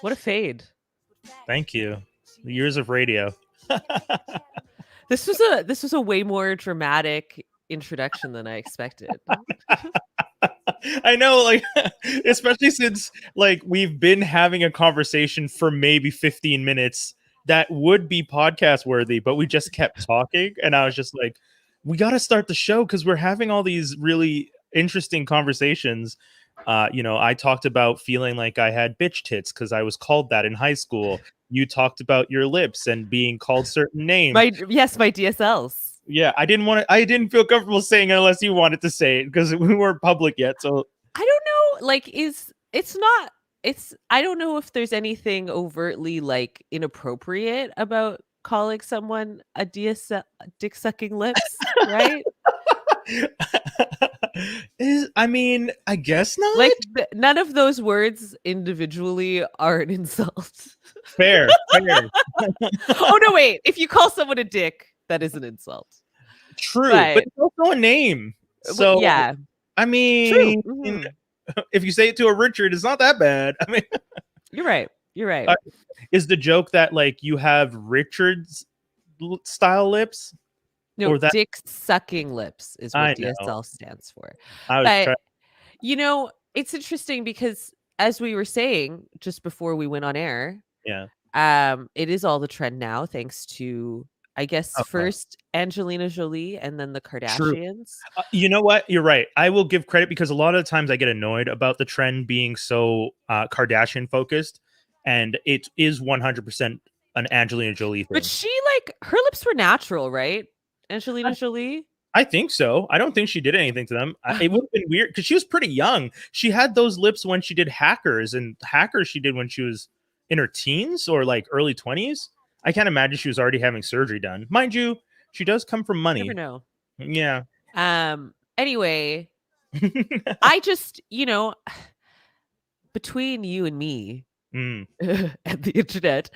What a fade. Thank you. The years of radio. This was a way more dramatic introduction than I expected. I know, like, especially since like we've been having a conversation for maybe 15 minutes that would be podcast worthy, but we just kept talking, and I was just like, we got to start the show because we're having all these really interesting conversations. I talked about feeling like I had bitch tits because I was called that in high school. You talked about your lips and being called certain names. My DSLs. Yeah, I didn't feel comfortable saying it unless you wanted to say it because we weren't public yet. So I don't know, like I don't know if there's anything overtly like inappropriate about calling someone a dick sucking lips, right? I mean, I guess not. Like none of those words individually are an insult. Fair. Oh no, wait. If you call someone a dick, that is an insult. True, but it's also a name. So yeah. I mean, if you say it to a Richard, it's not that bad. I mean, you're right. Is the joke that like you have Richard's style lips? No, or that dick sucking lips is what DSL stands for. But it's interesting because as we were saying just before we went on air, it is all the trend now, thanks to I guess first Angelina Jolie and then the Kardashians. You know what? You're right. I will give credit because a lot of the times I get annoyed about the trend being so Kardashian focused, and it is 100% an Angelina Jolie thing. But she her lips were natural, right? Angelina Jolie? I think so. I don't think she did anything to them. It would have been weird because she was pretty young. She had those lips when she did Hackers, and Hackers she did when she was in her teens or like early 20s. I can't imagine she was already having surgery done. Mind you, she does come from money. You never know. Yeah. Anyway, I just, between you and me and the internet,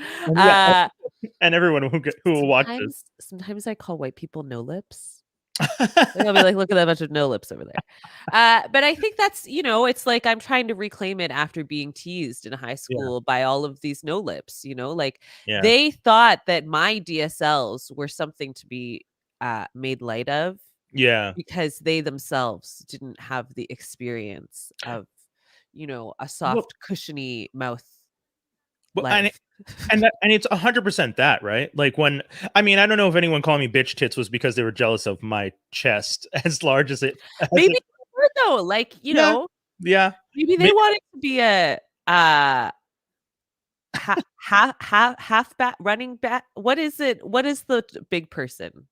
and everyone who will watch this. Sometimes I call white people no lips. I'll be like, look at that bunch of no lips over there. But I think that's, it's like I'm trying to reclaim it after being teased in high school by all of these no lips, they thought that my DSLs were something to be made light of. Yeah. Because they themselves didn't have the experience of, a soft, cushiony mouth. And it's 100% that, right? Like I don't know if anyone calling me bitch tits was because they were jealous of my chest as large as it. Maybe they were though, yeah. Maybe they wanted to be a half back, running back. What is it? What is the big person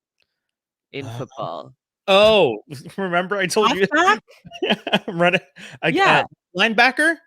in football? Oh, remember I told you run it. Linebacker.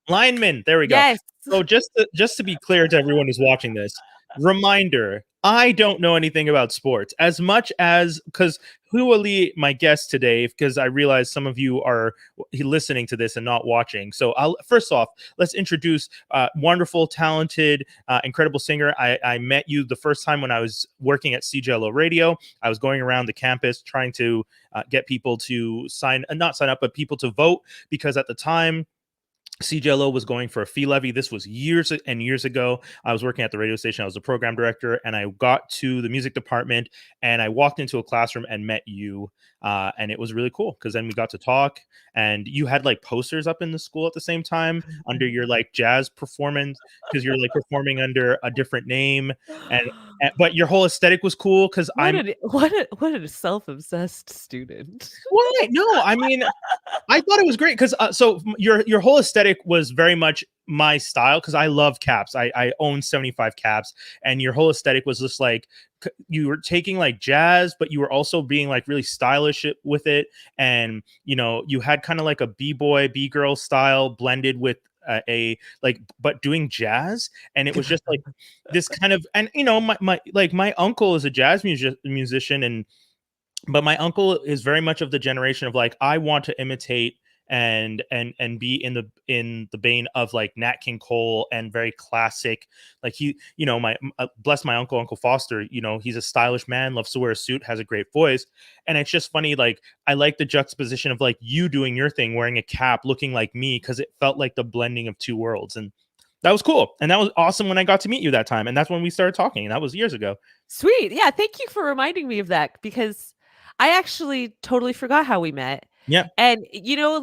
Lineman. There we go. Yes. So just to be clear to everyone who's watching this, reminder, I don't know anything about sports as much as because Hua Li, my guest today, because I realize some of you are listening to this and not watching. So first off, let's introduce wonderful, talented, incredible singer. I met you the first time when I was working at CJLO Radio. I was going around the campus trying to get people to not sign up, but people to vote because at the time, CJLO was going for a fee levy. This was years and years ago. I was working at the radio station. I was the program director, and I got to the music department, and I walked into a classroom and met you, and it was really cool because then we got to talk, and you had like posters up in the school at the same time under your like jazz performance because you're like performing under a different name, but your whole aesthetic was cool because what a self-obsessed student. What? No, I mean, I thought it was great because so your whole aesthetic was very much my style because I love caps. I own 75 caps, and your whole aesthetic was just like you were taking like jazz, but you were also being like really stylish with it, and you had kind of like a b-boy b-girl style blended with but doing jazz, and it was just like this kind of, and my uncle is a jazz musician, but my uncle is very much of the generation of like I want to imitate and be in the vein of like Nat King Cole and very classic. Like he, my bless my Uncle Foster, he's a stylish man, loves to wear a suit, has a great voice. And it's just funny, like I like the juxtaposition of like you doing your thing, wearing a cap, looking like me, because it felt like the blending of two worlds. And that was cool. And that was awesome when I got to meet you that time. And that's when we started talking. And that was years ago. Sweet. Yeah. Thank you for reminding me of that, because I actually totally forgot how we met. Yeah. And,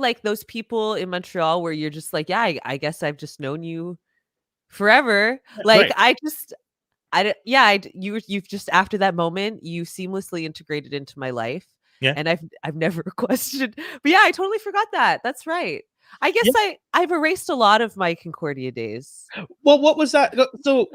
like those people in Montreal where you're just like, yeah, I guess I've just known you forever. Like, Right. you've just, after that moment, you seamlessly integrated into my life. Yeah. And I've never questioned, but yeah, I totally forgot that. That's right. I guess Yeah. I've erased a lot of my Concordia days. Well, what was that? So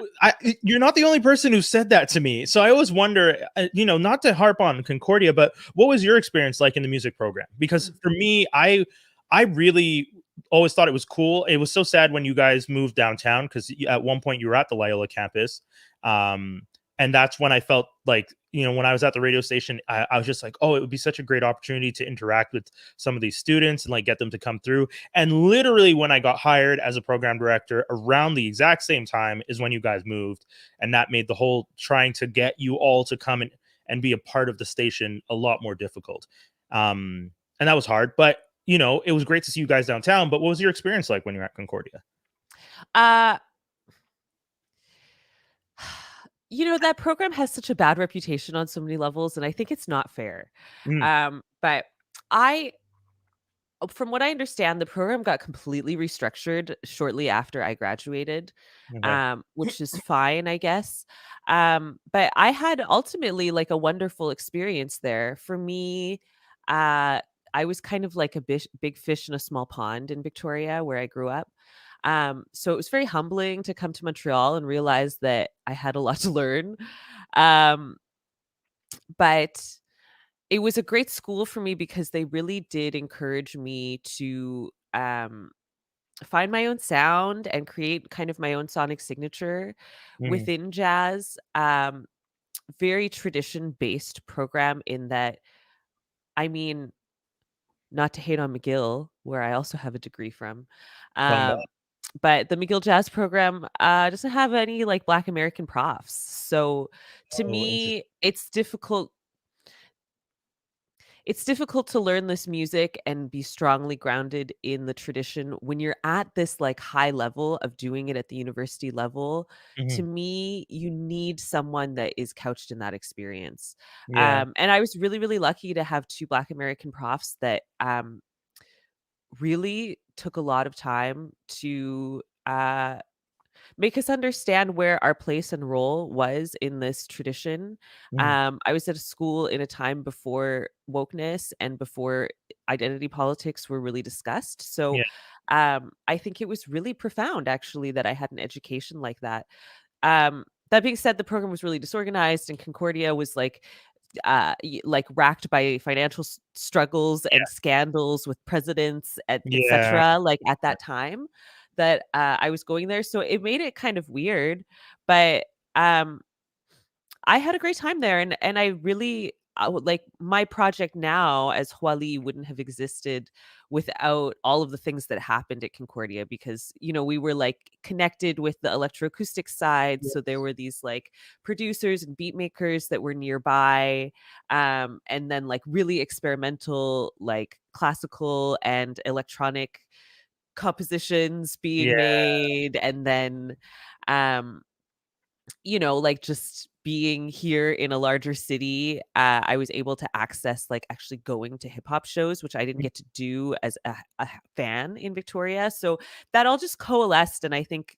you're not the only person who said that to me. So I always wonder, not to harp on Concordia, but what was your experience like in the music program? Because for me, I really always thought it was cool. It was so sad when you guys moved downtown, because at one point you were at the Loyola campus. And that's when I felt like, when I was at the radio station, I was just like, oh, it would be such a great opportunity to interact with some of these students and like get them to come through. And literally when I got hired as a program director around the exact same time is when you guys moved. And that made the whole trying to get you all to come and be a part of the station a lot more difficult. And that was hard, but it was great to see you guys downtown. But what was your experience like when you were at Concordia? That program has such a bad reputation on so many levels, and I think it's not fair. Mm, But I from what I understand, the program got completely restructured shortly after I graduated, okay. which is fine, I guess. But I had ultimately like a wonderful experience there. For me, uh, I was kind of like a big fish in a small pond in Victoria, where I grew up. So it was very humbling to come to Montreal and realize that I had a lot to learn. Um, but it was a great school for me because they really did encourage me to find my own sound and create kind of my own sonic signature Mhm. within jazz. Very tradition based program in that, I mean, not to hate on McGill, where I also have a degree from. Tell 'em Um, but the McGill Jazz program doesn't have any like Black American profs. So to Oh, me, interesting. it's difficult to learn this music and be strongly grounded in the tradition when you're at this like high level of doing it at the university level. To Mhm. me, you need someone that is couched in that experience. Yeah. And I was really, really lucky to have two Black American profs that really took a lot of time to make us understand where our place and role was in this tradition. Mhm. I was at a school in a time before wokeness and before identity politics were really discussed. So Yeah. I think it was really profound, actually, that I had an education like that. That being said, the program was really disorganized, and Concordia was like racked by financial struggles Yeah. and scandals with presidents, Yeah. etc. Like at that time that I was going there, so it made it kind of weird. But um, I had a great time there, and I really like my project now as Hua Li wouldn't have existed without all of the things that happened at Concordia, because we were like connected with the electroacoustic side, so there Yes. were these like producers and beat makers that were nearby, and then like really experimental like classical and electronic compositions being Yeah. made, and then um like just being here in a larger city, I was able to access like actually going to hip hop shows, which I didn't get to do as a fan in Victoria. So that all just coalesced, and I think,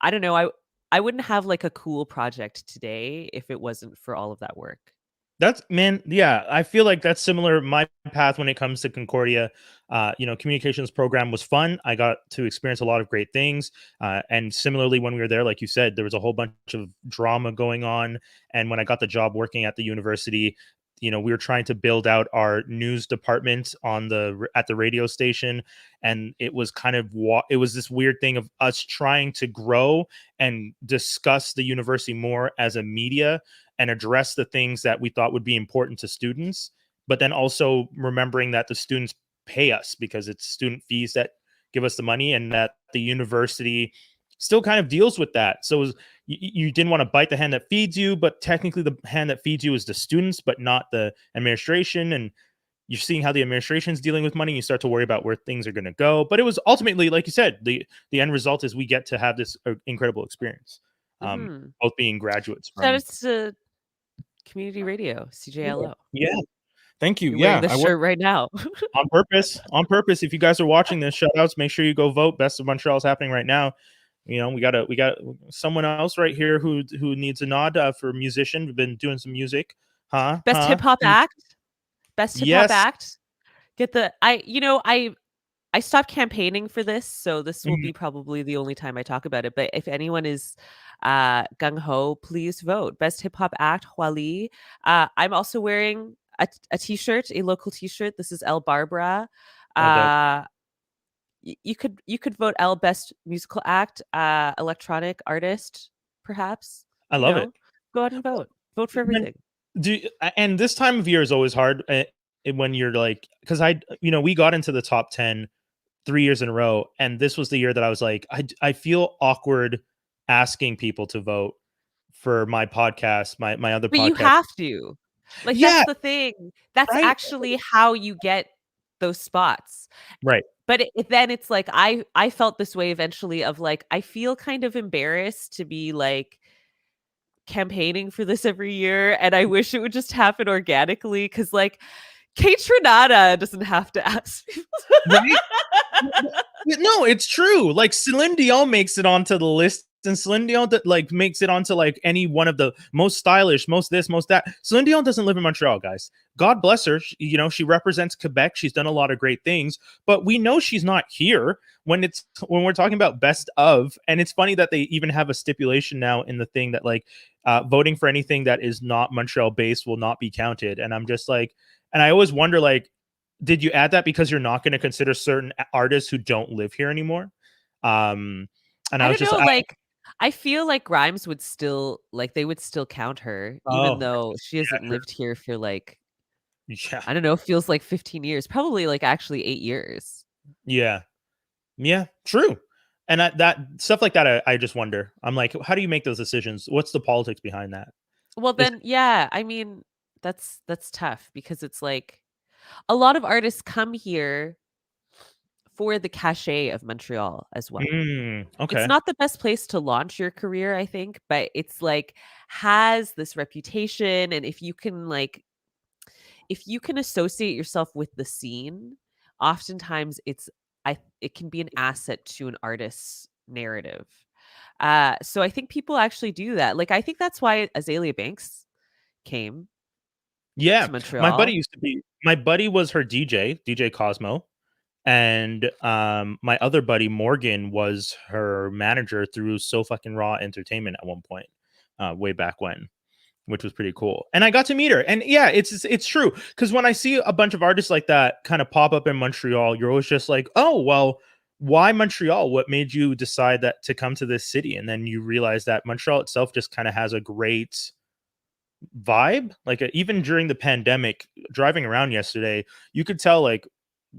I don't know, I wouldn't have like a cool project today if it wasn't for all of that work. That's man, yeah, I feel like that's similar my path when it comes to Concordia. Communications program was fun. I got to experience a lot of great things. And similarly, when we were there, like you said, there was a whole bunch of drama going on. And when I got the job working at the university, we were trying to build out our news department at the radio station. And it was kind of it was this weird thing of us trying to grow and discuss the university more as a media and address the things that we thought would be important to students, but then also remembering that the students pay us because it's student fees that give us the money, and that the university still kind of deals with that. So you didn't want to bite the hand that feeds you, but technically the hand that feeds you is the students, but not the administration. And you're seeing how the administration is dealing with money. You start to worry about where things are going to go. But it was ultimately, like you said, the end result is we get to have this incredible experience, both being graduates from. Shout out to community radio, CJLO. Yeah. Thank you. You're yeah, wearing this shirt right now. on purpose. On purpose. If you guys are watching this, shout outs. Make sure you go vote. Best of Montreal is happening right now. You know, we got someone else right here who needs a nod for musician. We've been doing some music. Best hip hop act. Best hip hop act. Get the I stopped campaigning for this, so this will be probably the only time I talk about it. But if anyone is gung ho, please vote. Best hip hop act, Hua Li. I'm also wearing a t-shirt, a local t-shirt. This is El Barbara. You could vote El best musical act, electronic artist, perhaps. I love it. Go out and vote. Vote for everything. And this time of year is always hard when you're like, because we got into the top 10 3 years in a row, and this was the year that I was like, I feel awkward asking people to vote for my podcast, my other podcast. But you have to. Like, that's the thing. That's actually how you get those spots. Right. But then it's like, I felt this way eventually of like, I feel kind of embarrassed to be like campaigning for this every year. And I wish it would just happen organically. Because like, Kate Trinata doesn't have to ask people. Right? No, it's true. Like Celine Dion makes it onto the list, and Celine Dion like makes it onto like any one of the most stylish, most this, most that. Celine Dion doesn't live in Montreal, guys. God bless her. She represents Quebec. She's done a lot of great things, but we know she's not here when we're talking about best of. And it's funny that they even have a stipulation now in the thing that like voting for anything that is not Montreal based will not be counted. And I'm just like, and I always wonder, like, did you add that because you're not going to consider certain artists who don't live here anymore? And I was just like, I feel like Grimes would still they would still count her, even though she hasn't lived here for like, I don't know, feels like 15 years, probably like actually 8 years. Yeah, true. And that stuff like that, I just wonder. I'm like, how do you make those decisions? What's the politics behind that? Well, then, I mean, that's tough because it's like a lot of artists come here for the cachet of Montreal as well. Okay. It's not the best place to launch your career, I think, but it's like has this reputation, and if you can associate yourself with the scene, oftentimes it can be an asset to an artist's narrative. So I think people actually do that. Like I think that's why Azalea Banks came. Yeah, to Montreal. My buddy was her DJ Cosmo. And my other buddy Morgan was her manager through So Fucking Raw Entertainment at one point, way back when, which was pretty cool. And I got to meet her. And yeah, it's true, because when I see a bunch of artists like that kind of pop up in Montreal, you're always just like, oh well, why Montreal? What made you decide that to come to this city? And then you realize that Montreal itself just kind of has a great vibe. Like even during the pandemic, driving around yesterday, you could tell like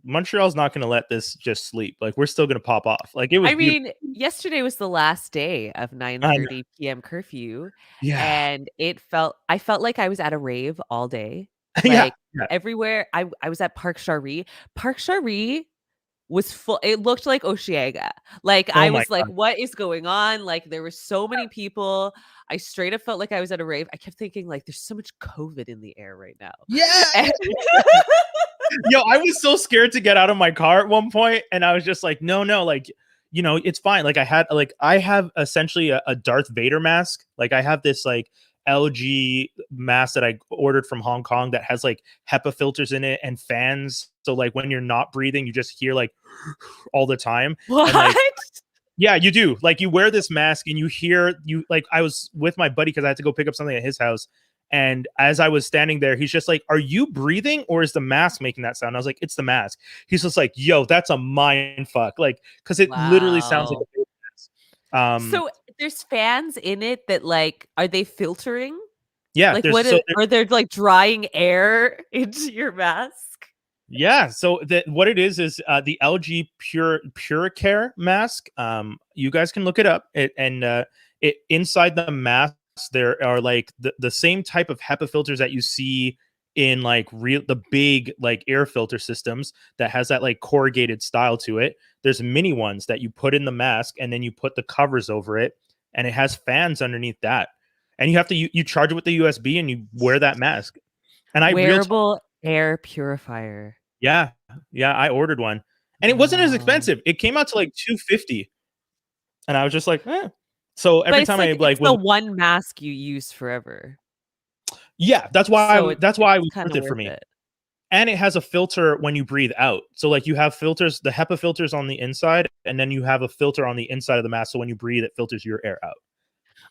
Montreal's not going to let this just sleep. Like we're still going to pop off. Like it was. I mean, yesterday was the last day of 9:30 p.m. curfew, and I felt like I was at a rave all day. Like everywhere. I was at Parc Charest. Parc Charest was full. It looked like Osheaga. Like I was like, what is going on? Like there were so many people. I straight up felt like I was at a rave. I kept thinking like, there's so much COVID in the air right now. Yeah. Yo, I was so scared to get out of my car at one point, and I was just like, no, like, it's fine. Like I have essentially a Darth Vader mask. Like I have this like LG mask that I ordered from Hong Kong that has like HEPA filters in it and fans. So like when you're not breathing, you just hear like all the time. What? And, like, yeah, you do. Like you wear this mask and you hear like I was with my buddy because I had to go pick up something at his house. And as I was standing there, he's just like, are you breathing or is the mask making that sound? I was like, it's the mask. He's just like, yo, that's a mind fuck. Like, because it literally sounds like a mask. So there's fans in it that like, are they filtering? Yeah. Like are they like drying air into your mask? Yeah. So what it is the LG Pure Care mask. You guys can look it up. It inside the mask there are like the same type of HEPA filters that you see in like the big like air filter systems that has that like corrugated style to it. There's mini ones that you put in the mask and then you put the covers over it, and it has fans underneath that. And you have to you charge it with the USB and you wear that mask. And Wearable air purifier. Yeah, I ordered one, and it wasn't as expensive. It came out to like $250, and I was just like, eh. So But every it's time like, I like it's the was, one mask you use forever. yeah, that's why So that's it's why it was kinda worth it for worth me. it. And it has a filter when you breathe out. So like you have filters, the HEPA filters on the inside, and then you have a filter on the inside of the mask. So when you breathe, it filters your air out.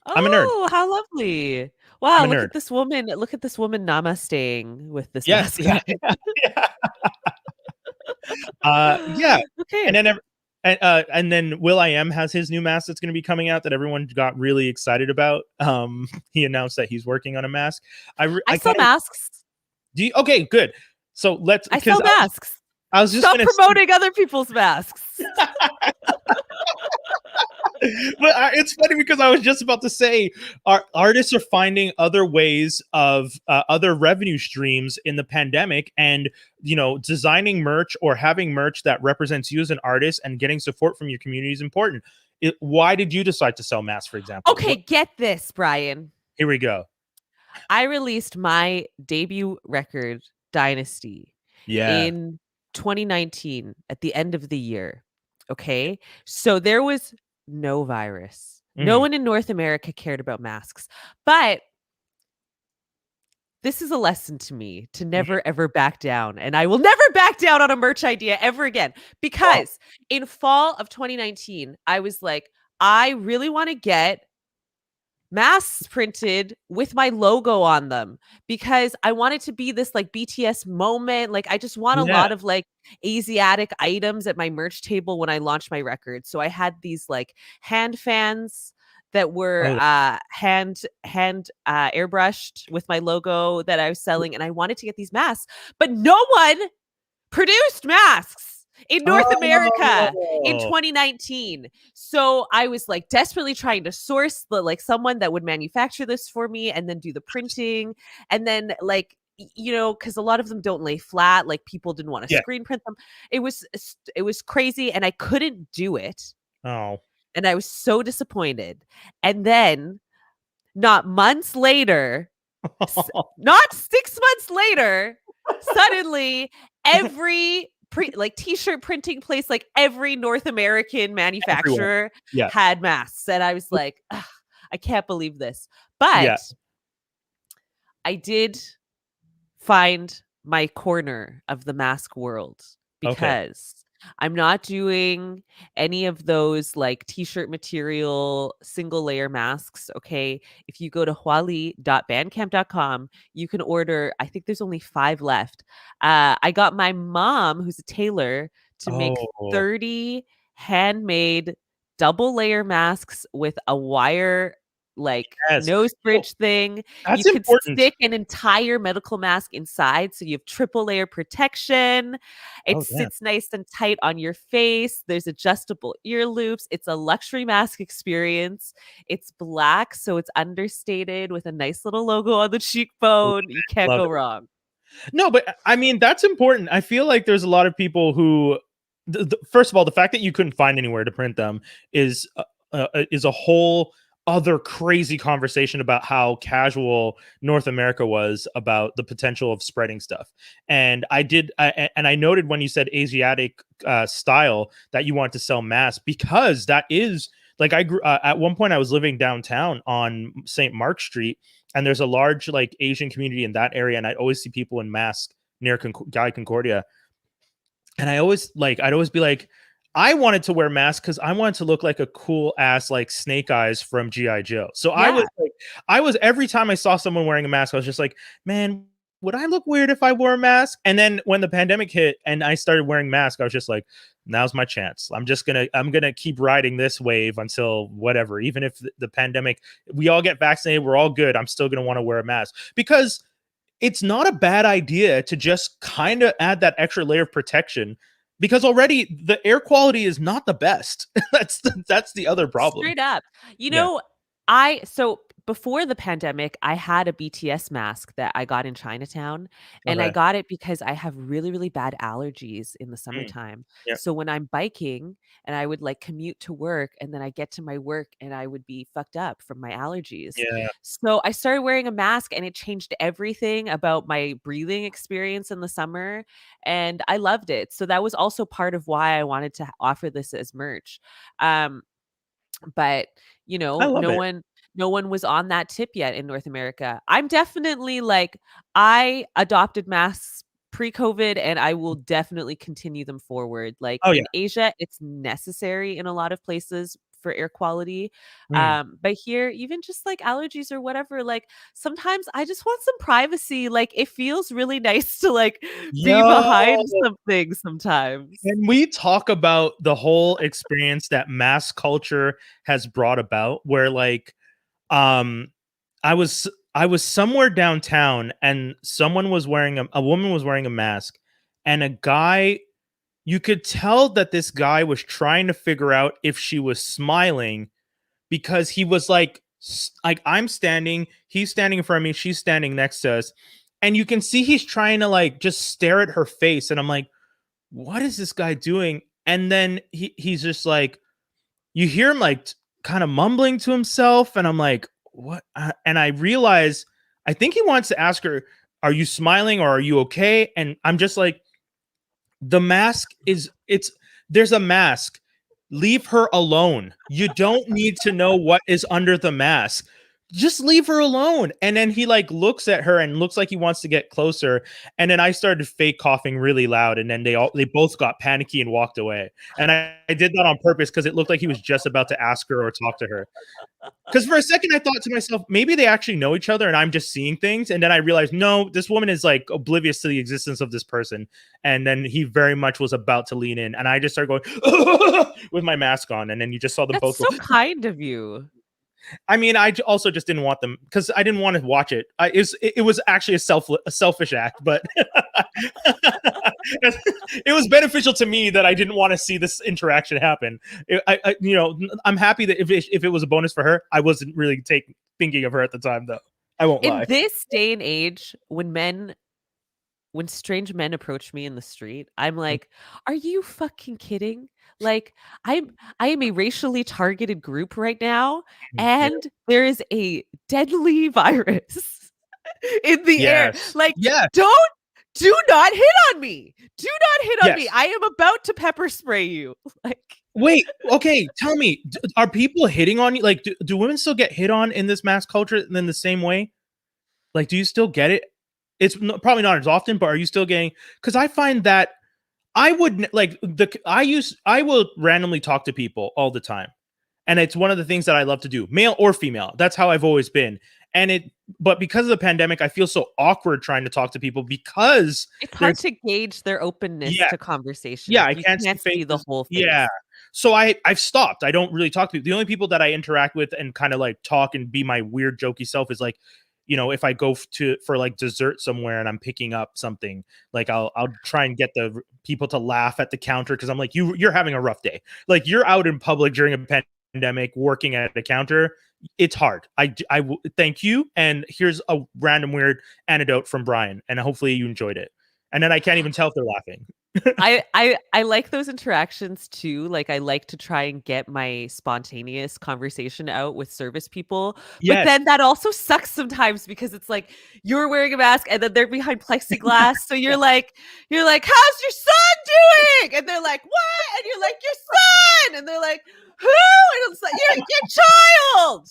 I'm a nerd. Oh, how lovely. I'm Wow, a nerd. look at this woman namasteing with this Yes, mask yeah, on. yeah. Yeah, Okay. and then and then Will.i.am has his new mask that's going to be coming out that everyone got really excited about. He announced that he's working on a mask. I I sell kind of masks. do. Okay, good. So let's I because sell masks. I was just Stop gonna say, promoting other people's masks. but it's funny because I was just about to say our artists are finding other ways of other revenue streams in the pandemic, and designing merch or having merch that represents you as an artist and getting support from your community is important. Why did you decide to sell masks, for example? Okay, get this, Brian. Here we go. I released my debut record, Dynasty, Yeah. in 2019 at the end of the year. Okay. So there was no virus. No Mhm. one in North America cared about masks. But this is a lesson to me to Mhm. never ever back down. And I will never back down on a merch idea ever again. Wow. Because in fall of 2019, I was like, I really want to get masks printed with my logo on them because I want it to be this like BTS moment. Like I just want a Yeah. lot of like Asiatic items at my merch table when I launch my record. So I had these like hand fans that were Oh, hand airbrushed with my logo that I was selling, and I wanted to get these masks, but no one produced masks in North America in oh. 2019. So I was like desperately trying to source the like someone that would manufacture this for me and then do the printing. And then like because a lot of them don't lay flat, like people didn't want to Yeah. screen print them. It was crazy, and I couldn't do it. Oh. And I was so disappointed. And then not months later, not 6 months later, suddenly every t-shirt printing place, like every North American Everyone. manufacturer Yeah. had masks. And I was like, "Ugh, I can't believe this." Yeah. But I did find my corner of the mask world Okay. because I'm not doing any of those like t-shirt material single layer masks. Okay. If you go to huali.bandcamp.com, you can order, I think there's only 5 left. I got my mom, who's a tailor, to make Oh. 30 handmade double layer masks with a wire like Yes. nose So bridge thing. You that's could important. stick an entire medical mask inside, so you have triple layer protection. It Oh, damn. sits nice and tight on your face. There's adjustable ear loops. It's a luxury mask experience. It's black, so it's understated with a nice little logo on the cheekbone. You can't Love go it. wrong. No, but I mean, that's important. I feel like there's a lot of people who, first of all, the fact that you couldn't find anywhere to print them is a whole other crazy conversation about how casual North America was about the potential of spreading stuff. And I noted when you said Asiatic style that you want to sell masks because that is like I grew at one point I was living downtown on St. Mark Street, and there's a large like Asian community in that area, and I'd always see people in masks near Guy Concordia, and I'd always be like, I wanted to wear masks because I wanted to look like a cool ass like Snake Eyes from GI Joe. So Yeah. I was every time I saw someone wearing a mask, I was just like, man, would I look weird if I wore a mask? And then when the pandemic hit and I started wearing masks, I was just like, now's my chance. I'm gonna keep riding this wave until whatever. Even if the pandemic, we all get vaccinated, we're all good. I'm still gonna want to wear a mask because it's not a bad idea to just kind of add that extra layer of protection, because already the air quality is not the best. That's the other problem. Straight up. You Yeah. know, so before the pandemic, I had a BTS mask that I got in Chinatown, and I Okay. got it because I have really, really bad allergies in the Mm. summertime. Yeah. So when I'm biking and I would like commute to work, and then I get to my work and I would be fucked up from my allergies. Yeah. So I started wearing a mask, and it changed everything about my breathing experience in the summer, and I loved it. So that was also part of why I wanted to offer this as merch. Um but, I love it. no one was on that tip yet in North America. I'm definitely like, I adopted masks pre-COVID, and I will definitely continue them forward. Like, Oh, yeah. in Asia, it's necessary in a lot of places for air quality. Mm. But here, even just like allergies or whatever, like sometimes I just want some privacy. Like, it feels really nice to like be behind Yo! something sometimes. Can we talk about the whole experience that mass culture has brought about, where like um I was somewhere downtown and someone was wearing a woman was wearing a mask, and a guy, you could tell that this guy was trying to figure out if she was smiling, because he was like I'm standing, he's standing in front of me, she's standing next to us, and you can see he's trying to like just stare at her face, and I'm like, what is this guy doing? And then he's just like, you hear him like kind of mumbling to himself, and I'm like, what? And I realize, I think he wants to ask her, are you smiling or are you okay? And I'm just like, the mask is, it's, there's a mask. Leave her alone. You don't need to know what is under the mask. Just leave her alone. And then he like looks at her and looks like he wants to get closer. And then I started fake coughing really loud. And then they both got panicky and walked away. And I did that on purpose because it looked like he was just about to ask her or talk to her. Because for a second I thought to myself, maybe they actually know each other and I'm just seeing things. And then I realized, no, this woman is like oblivious to the existence of this person. And then he very much was about to lean in, and I just started going with my mask on, and then you just saw them That's both go. so kind of you. I mean, also just didn't want them because I didn't want to watch it. It was actually a selfish act, but it was beneficial to me that I didn't want to see this interaction happen. I'm happy that if it was a bonus for her, I wasn't really thinking of her at the time, though. I won't In lie. this day and age, when strange men approach me in the street, I'm like, "Are you fucking kidding?" Like, I am a racially targeted group right now, Yeah. and there is a deadly virus in the air. Yes. Like, Yes. do not hit on me. Do not hit on me. Yes. I am about to pepper spray you. Like, wait, okay, tell me, are people hitting on you? Like, do women still get hit on in this mass culture in the same way? Like, do you still get it? It's probably not as often, but are you still getting? Because I find that I would like I will randomly talk to people all the time, and it's one of the things that I love to do, male or female. That's how I've always been. But because of the pandemic, I feel so awkward trying to talk to people because it's hard there's, to gauge their openness yeah, to conversation yeah, if I you can't see can't see the faces. whole Yeah. face. So I've stopped. I don't really talk to people. The only people that I interact with and kind of like talk and be my weird jokey self is like, if I go for like dessert somewhere and I'm picking up something, like I'll try and get the people to laugh at the counter because I'm like, you're having a rough day. Like, you're out in public during a pandemic working at a counter. It's hard. Thank you. And here's a random weird anecdote from Brian, and hopefully you enjoyed it. And then I can't even tell if they're laughing. I like those interactions too. Like, I like to try and get my spontaneous conversation out with service people. But Yes. then that also sucks sometimes because it's like you're wearing a mask and then they're behind plexiglass. So you're like, how's your son doing? And they're like, what? And you're like, your son. And they're like, who? And it's like, your child.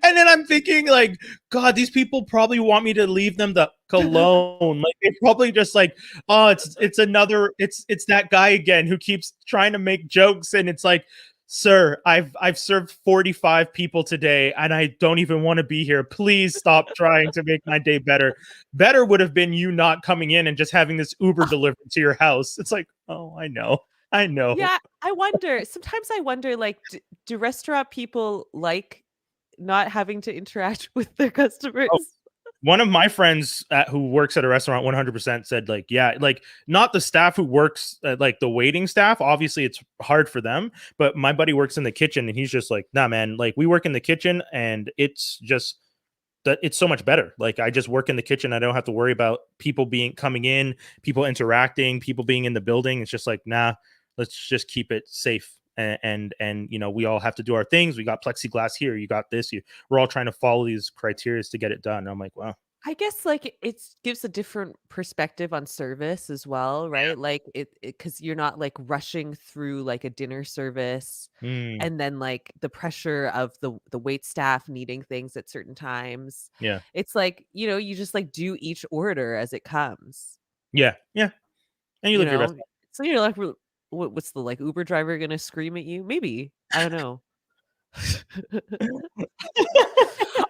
And then I'm thinking, like, God, these people probably want me to leave them the cologne. Like, they probably just like, oh, it's another, it's that guy again who keeps trying to make jokes, and it's like, sir, I've served 45 people today, and I don't even want to be here. Please stop trying to make my day better. Better would have been you not coming in and just having this Uber delivered to your house. It's like, oh, I know. Yeah, I wonder. Sometimes I wonder, like, do restaurant people like not having to interact with their customers? Oh, one of my friends who works at a restaurant 100% said like, yeah, like not the staff who works like the waiting staff. Obviously it's hard for them, but my buddy works in the kitchen and he's just like, nah, man, like we work in the kitchen and it's just that it's so much better. Like I just work in the kitchen. I don't have to worry about people coming in, people interacting, people being in the building. It's just like, nah, let's just keep it safe. And you know, we all have to do our things. We got plexiglass here. You got this. We're all trying to follow these criteria to get it done. And I'm like, wow. I guess like it gives a different perspective on service as well, right? Like it because you're not like rushing through like a dinner service Mm, and then like the pressure of the wait staff needing things at certain times. yeah. It's like, you just like do each order as it comes, Yeah. Yeah. And you you live your best know? So you're like, what's the like Uber driver gonna scream at you? Maybe. I don't know.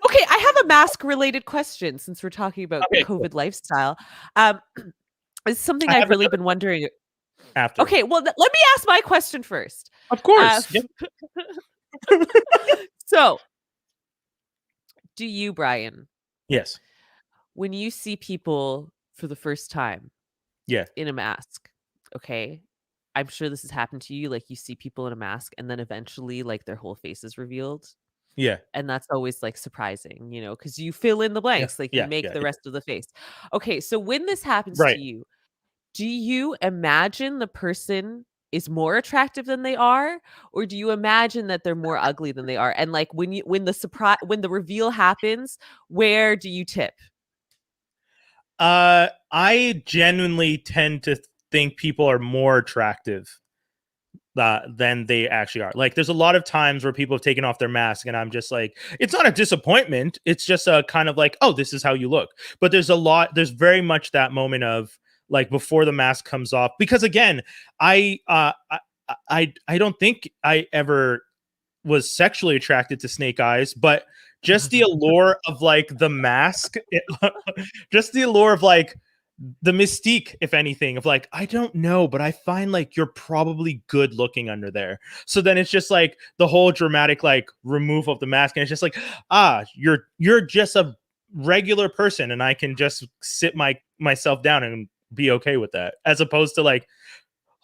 Okay, I have a mask related question since we're talking about Okay, cool. COVID lifestyle. Um, it's something I I've have really another been wondering. after. Okay, well, let me ask my question first. Of Uh, course. Yep. so, do you, Brian, Yes. when you see people for the first time Yeah. in a mask, okay, I'm sure this has happened to you. Like, you see people in a mask, and then eventually, like, their whole face is revealed. Yeah. And that's always, like, surprising, because you fill in the Yeah. blanks, like, you Yeah. make Yeah. the rest of the face. Okay, so when this happens to Right. you, do you imagine the person is more attractive than they are, or do you imagine that they're more ugly than they are? And, like, when the reveal happens, where do you tip? I genuinely tend to think people are more attractive than they actually are. Like, there's a lot of times where people have taken off their mask, and I'm just like, it's not a disappointment. It's just a kind of like, oh, this is how you look. But there's very much that moment of like before the mask comes off, because again, I don't think I ever was sexually attracted to snake eyes, but just the allure of like the mask, just the allure of like the mystique, if anything, of like, I don't know, but I find like you're probably good looking under there. So then it's just like the whole dramatic like remove of the mask, and it's just like, you're just a regular person, and I can just sit myself down and be okay with that, as opposed to like,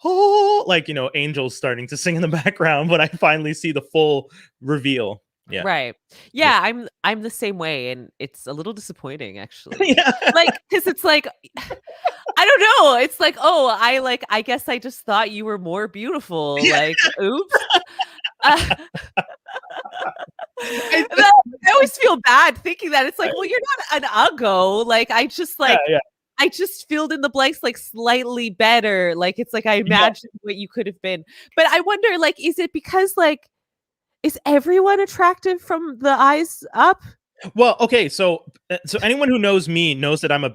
oh, like, angels starting to sing in the background, but I finally see the full reveal. Yeah. Right. Yeah. Yeah, I'm the same way, and it's a little disappointing, actually. Yeah. Like, because it's like I don't know, it's like, "Oh, I guess I just thought you were more beautiful," Yeah. like, "Oops." Uh, I, and then I always feel bad thinking that, it's like, "Well, you're not an uggo," like, yeah, yeah, I just filled in the blanks, like, slightly better, like, it's like I yeah. imagined what you could have been. But I wonder, like, is it because, like, is everyone attractive from the eyes up? Well, okay, so anyone who knows me knows that I'm a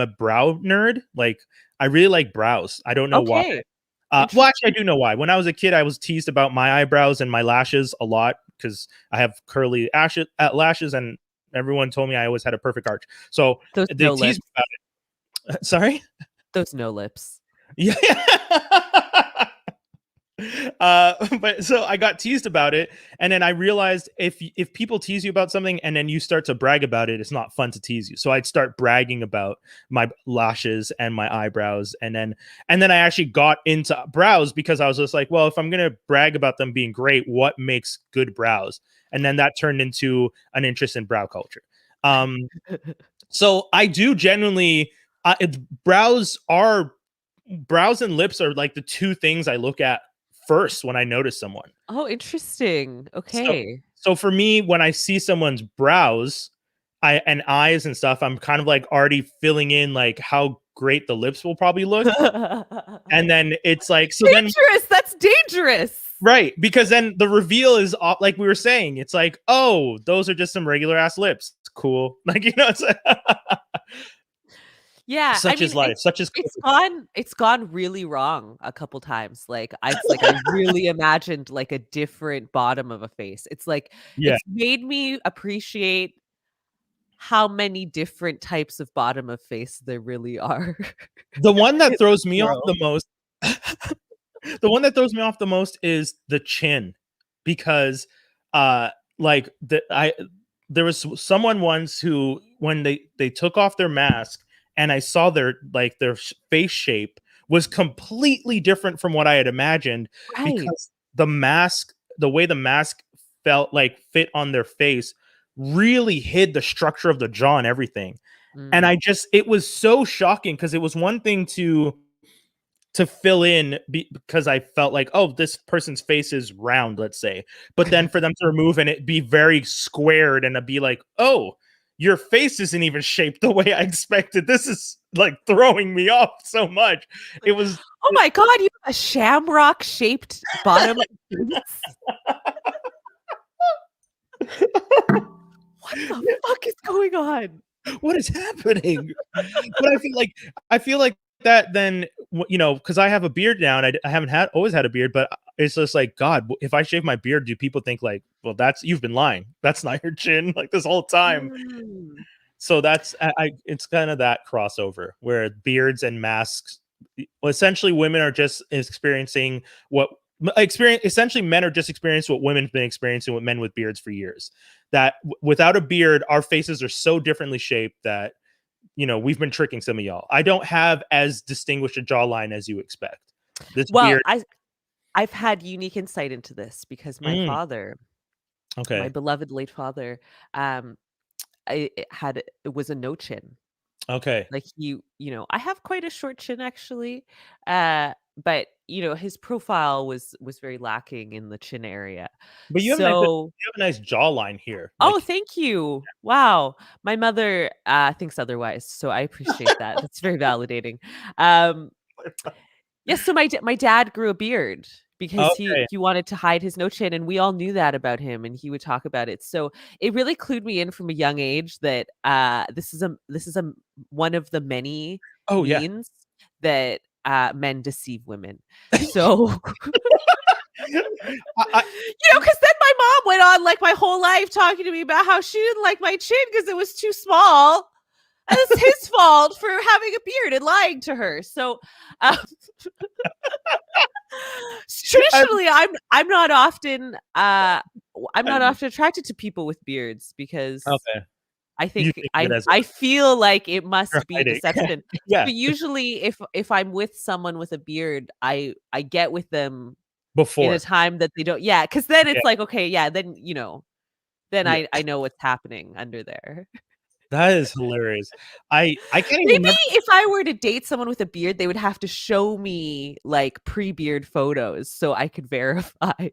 brow nerd. Like, I really like brows. I don't know why. Okay. Well, actually, I Interesting. do know why. When I was a kid, I was teased about my eyebrows and my lashes a lot because I have curly lashes, and everyone told me I always had a perfect arch. So Those they no teased lips. me about it. Sorry? Those no lips. Yeah. But so I got teased about it, and then I realized if people tease you about something and then you start to brag about it, it's not fun to tease you. So I'd start bragging about my lashes and my eyebrows, and then I actually got into brows because I was just like, well, if I'm gonna brag about them being great, what makes good brows? And then that turned into an interest in brow culture. So I do genuinely, brows and lips are like the two things I look at first when I notice someone. Oh, interesting. So Okay. so for me, when I see someone's brows, and eyes and stuff, I'm kind of like already filling in like how great the lips will probably look. And then it's like, so then Dangerous, that's dangerous. right, because then the reveal is like we were saying, it's like, oh, those are just some regular ass lips. It's cool. Like, it's Yeah, I such is mean, life. Such is it's gone really wrong a couple times. Like, I really imagined, like, a different bottom of a face. It's like, yeah. it's made me appreciate how many different types of bottom of face there really are The one in that this throws me off world. the most the one that throws me off the most is the chin, because like there was someone once who, when they took off their mask and I saw their face shape was completely different from what I had imagined, Right. because the way the mask felt like fit on their face really hid the structure of the jaw and everything. And Mm. it was so shocking, because it was one thing to fill in because I felt like, oh, this person's face is round, let's say. But then for them to remove and it be very squared, and to be like, oh, your face isn't even shaped the way I expected. This is like throwing me off so much. It was. Oh my god, you have a shamrock shaped bottom. What the fuck is going on? What is happening? But I feel like that then, because I have a beard now, and I haven't always had a beard, but it's just like, God, if I shave my beard, do people think like, well, you've been lying? That's not your chin, like, this whole time. Mm. So that's it's kind of that crossover where beards and masks, essentially, women are just experiencing essentially men are just experiencing what women's been experiencing with men with beards for years. That without a beard, our faces are so differently shaped that we've been tricking some of y'all. I don't have as distinguished a jawline as you expect. This Well, beard. I've had unique insight into this because my father, my Okay. beloved late father, um, it was a no chin. Okay. Like I have quite a short chin actually, but his profile was very lacking in the chin area. But So, you have a nice jawline here. oh, Like, thank you. Wow, my mother thinks otherwise, so I appreciate that. That's very validating. Um, Yes, so my dad grew a beard because he okay. he wanted to hide his no chin, and we all knew that about him, and he would talk about it. So it really clued me in from a young age that this is one of the many Oh yeah. means that men deceive women. So I, because then my mom went on like my whole life talking to me about how she didn't like my chin because it was too small. And it's his fault for having a beard and lying to her. So, um, I, traditionally, I'm not often attracted to people with beards because okay. I You think think of it I as I feel like it you're must be hiding. deception. Yeah. But usually, if I'm with someone with a beard, I get with them in a Before. time that they don't. Yeah, because then Yeah. it's like, okay, yeah, then then Yeah. I know what's happening under there. That is hilarious. I can't even Maybe remember. if I were to date someone with a beard, they would have to show me like pre-beard photos so I could verify.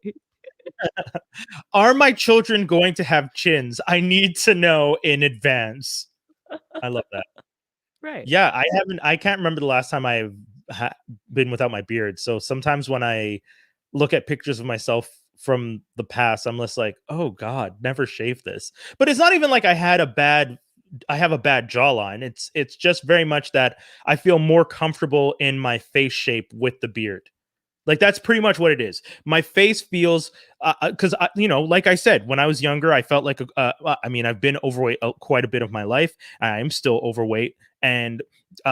Are my children going to have chins? I need to know in advance. I love that. Right. Yeah, I can't remember the last time I've been without my beard. So sometimes when I look at pictures of myself from the past, I'm just like, oh God, never shaved this. But it's not even like I have a bad jawline. It's just very much that I feel more comfortable in my face shape with the beard. Like, that's pretty much what it is. My face feels, because like I said, when I was younger, I felt like I mean, I've been overweight quite a bit of my life. I am still overweight, and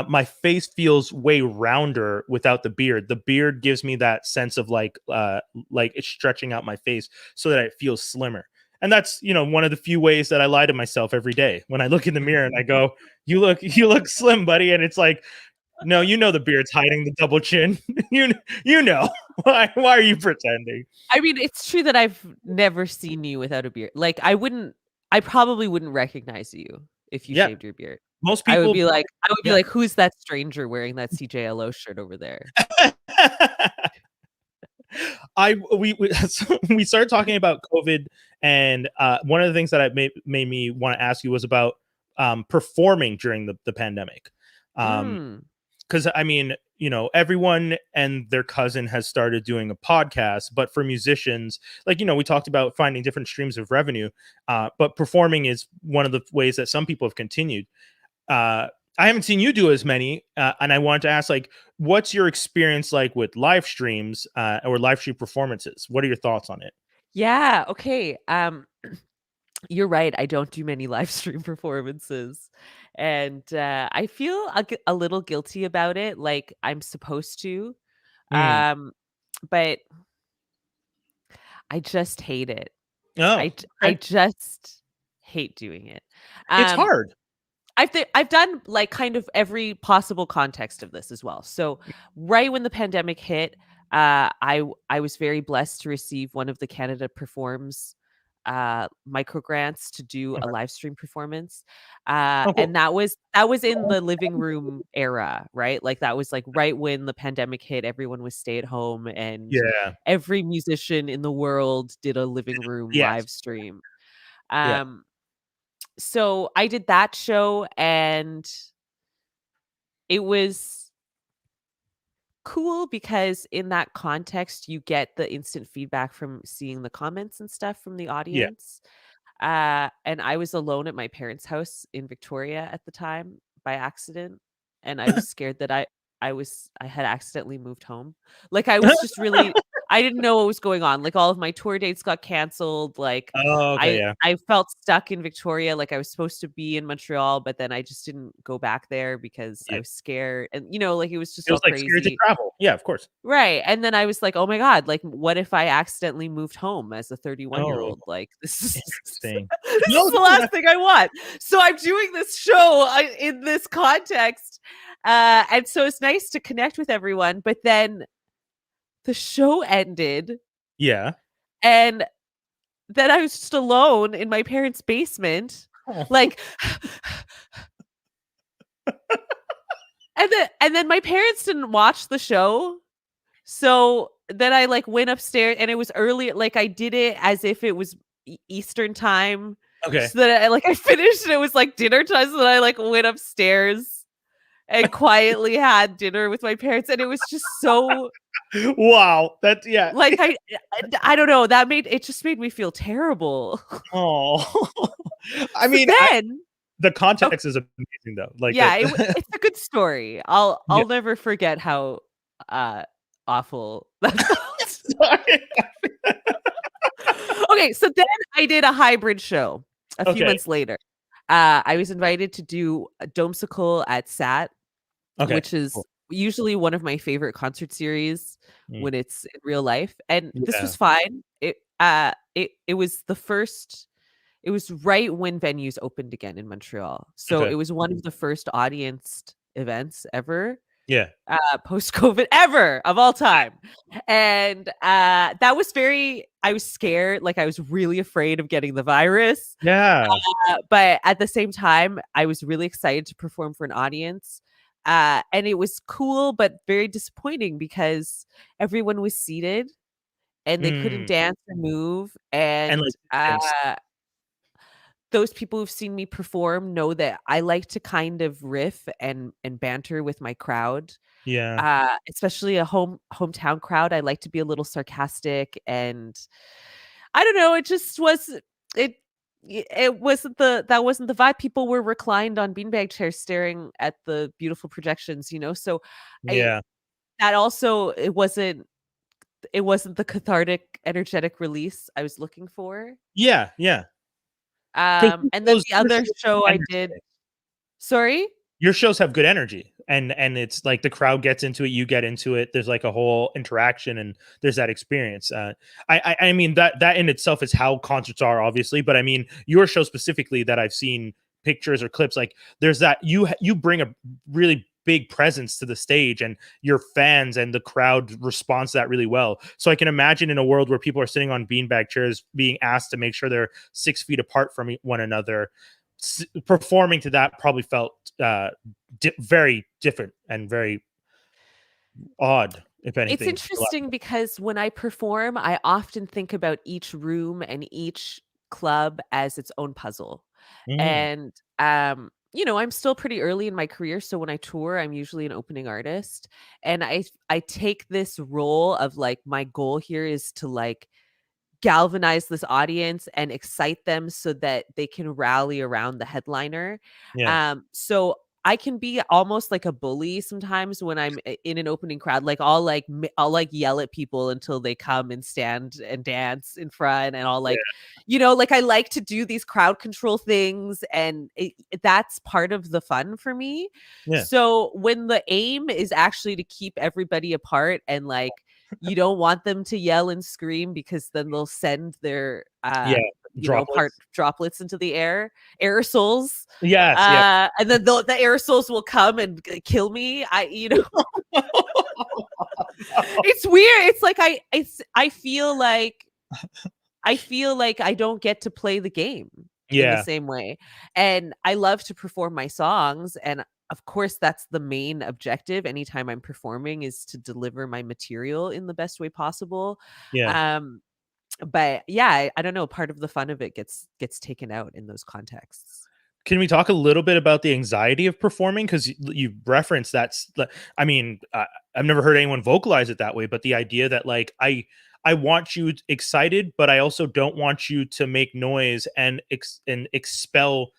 my face feels way rounder without the beard. The beard gives me that sense of like it's stretching out my face so that it feels slimmer. And that's one of the few ways that I lie to myself every day when I look in the mirror and I go, you look slim, buddy," and it's like, no, the beard's hiding the double chin. You know. Why are you pretending? I mean, it's true that I've never seen you without a beard. Like I probably wouldn't recognize you if you Yeah, shaved your beard. most I would people be like yeah. "Who's that stranger wearing that CJLO shirt over there?" I we so we started talking about COVID, and one of the things that made me want to ask you was about performing during the pandemic. Um, Mm. because I mean, everyone and their cousin has started doing a podcast, but for musicians, like, we talked about finding different streams of revenue, but performing is one of the ways that some people have continued. uh I haven't seen you do as many, and I wanted to ask, like, what's your experience like with live streams, or live stream performances? What are your thoughts on it? Yeah, okay. You're right, I don't do many live stream performances, and, I feel a little guilty about it, like, I'm supposed to, Mm, but I just hate it. Oh, I okay. just hate doing it. It's Um, hard. I've done, like, kind of every possible context of this as well. So, right when the pandemic hit, I was very blessed to receive one of the Canada Performs, micro grants to do a Okay. live stream performance, Oh, cool. and that was in the living room era, right? Like, that was, like, right when the pandemic hit, everyone was stay at home, and Yeah. every musician in the world did a living room Yes. live stream. Yeah. Um, so I did that show, and it was cool because in that context, you get the instant feedback from seeing the comments and stuff from the Yeah. audience. And I was alone at my parents' house in Victoria at the time by accident, and I was scared that I had accidentally moved home. Like, I was just really I didn't know what was going on. Like, all of my tour dates got canceled. Like, Oh, okay, yeah. I felt stuck in Victoria. Like, I was supposed to be in Montreal, but then I just didn't go back there because I Yeah. was scared. And like, it was just It all was, like, scary to crazy. travel. Yeah, of course. Right, and then I was like, "Oh my god, like, what if I accidentally moved home as a Oh, 31-year-old? Like, this is interesting. this No, is the no, last thing I want." So I'm doing this show, in this context, and so it's nice to connect with everyone, but then the show ended, yeah. and then I was just alone in my parents' basement, Oh. like, and then my parents didn't watch the show. So then I, like, went upstairs, and it was early, like, I did it as if it was Eastern time, Okay. so that I finished and it was, like, dinner time, so then I, like, went upstairs and quietly had dinner with my parents, and it was just so, Wow. That's yeah. like, I don't know, it just made me feel terrible. Oh. I So mean, then the oh, context is amazing though. Like yeah, that. it's a good story. I'll Yeah. I'll never forget how, uh, awful that felt. Sorry. Okay, so then I did a hybrid show a few Okay. months later. I was invited to do a Domesicle at SAT, Okay. which is Cool. usually one of my favorite concert series Mm. when it's in real life, and this Yeah. was fine. It was the first it was right when venues opened again in Montreal. So Okay. it was one of the first audienced events ever, Yeah. post-COVID ever of all time. And, that was I was scared, like, I was really afraid of getting the virus, Yeah. but at the same time, I was really excited to perform for an audience, and it was cool, but very disappointing because everyone was seated, and they couldn't Mm. dance or move, And, and, like, distance. those people who've seen me perform know that I like to kind of riff and banter with my crowd. Yeah. Especially a hometown crowd, I like to be a little sarcastic, and I don't know, it just was it it wasn't that wasn't the vibe. People were reclined on beanbag chairs staring at the beautiful projections, so I Yeah. that also it wasn't the cathartic, energetic release I was looking for. Yeah. Yeah. 'Cause And then the your other shows show I did energetic. sorry? Your shows have good energy, and it's like the crowd gets into it, you get into it. There's like a whole interaction, and there's that experience. I mean that in itself is how concerts are, obviously. But I mean your show specifically that I've seen pictures or clips, like there's that you bring a really big presence to the stage, and your fans and the crowd responds to that really well. So I can imagine in a world where people are sitting on beanbag chairs being asked to make sure they're 6 feet apart from one another, performing to that probably felt very different and very odd, if It's anything. interesting because when I perform, I often think about each room and each club as its own puzzle. Mm, And I'm still pretty early in my career, so when I tour, I'm usually an opening artist, and I take this role of, like, my goal here is to, like, galvanize this audience and excite them so that they can rally around the headliner. yeah, So I can be almost like a bully sometimes when I'm in an opening crowd. Like I'll like yell at people until they come and stand and dance in front, and I'll yeah, like I like to do these crowd control things, and that's part of the fun for me. yeah, So when the aim is actually to keep everybody apart, and like you don't want them to yell and scream because then they'll send uh, droplets into the air, aerosols. Yes, And then the aerosols will come and kill me. It's weird. It's like I feel like I don't get to play the game in the same way. And I love to perform my songs, and of course that's the main objective anytime I'm performing, is to deliver my material in the best way possible. But yeah, I don't know, part of the fun of it gets taken out in those contexts. Can we talk a little bit about the anxiety of performing? Because you referenced that's, I mean, I've never heard anyone vocalize it that way, but the idea that like I want you excited, but I also don't want you to make noise and expel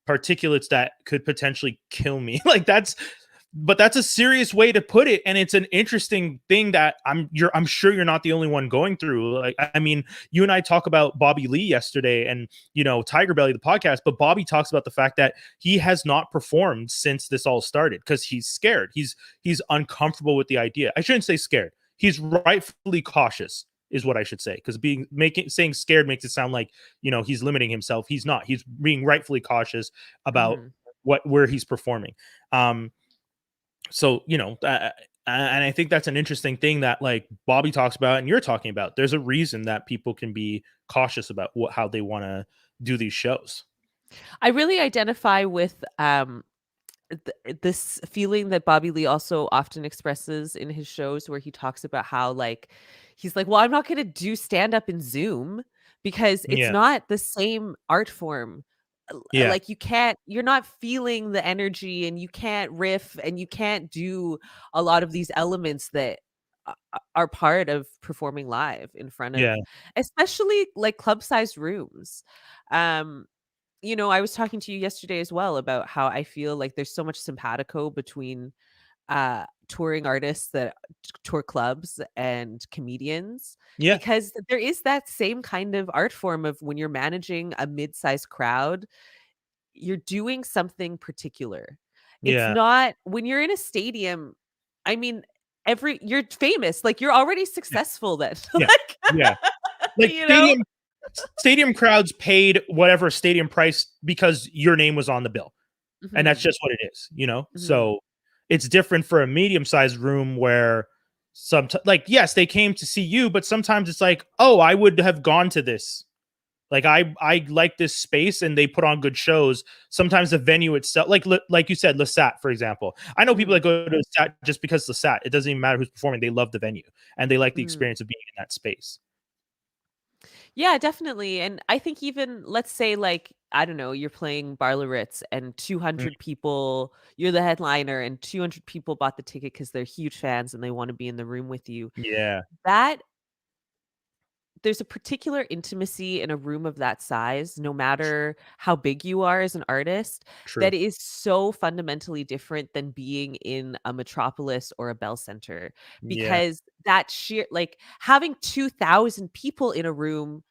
particulates that could potentially kill me. Like that's a serious way to put it, and it's an interesting thing that I'm sure you're not the only one going through. Like, I mean, you and I talk about Bobby Lee yesterday, and Tigerbelly, the podcast, but Bobby talks about the fact that he has not performed since this all started because he's scared. He's uncomfortable with the idea. I shouldn't say scared. He's rightfully cautious, is what I should say, because saying scared makes it sound like he's limiting himself. He's not. He's being rightfully cautious about where he's performing. So, and I think that's an interesting thing that like Bobby talks about and you're talking about. There's a reason that people can be cautious about how they want to do these shows. I really identify with this feeling that Bobby Lee also often expresses in his shows, where he talks about how like he's like, well, I'm not going to do stand up in Zoom because it's not the same art form. Like you're not feeling the energy, and you can't riff, and you can't do a lot of these elements that are part of performing live in front of especially like club sized rooms. I was talking to you yesterday as well about how I feel like there's so much simpatico between touring artists that tour clubs and comedians, because there is that same kind of art form of when you're managing a mid-sized crowd, you're doing something particular. It's not when you're in a stadium. I mean, you're famous, like you're already successful then. Like stadium crowds paid whatever stadium price because your name was on the bill. And that's just what it is, So it's different for a medium-sized room where yes, they came to see you, but sometimes it's like, oh, I would have gone to this. Like I like this space, and they put on good shows. Sometimes the venue itself, like you said, Lesat, for example. I know people that go to Lesat just because Lesat. It doesn't even matter who's performing. They love the venue and they like the experience of being in that space. Yeah, definitely. And I think even, let's say, like, I don't know, you're playing Bar Ritz and 200 people, you're the headliner, and 200 people bought the ticket because they're huge fans and they want to be in the room with you. Yeah. There's a particular intimacy in a room of that size, no matter how big you are as an artist, that is so fundamentally different than being in a Metropolis or a Bell Center, because that sheer, like having 2,000 people in a room,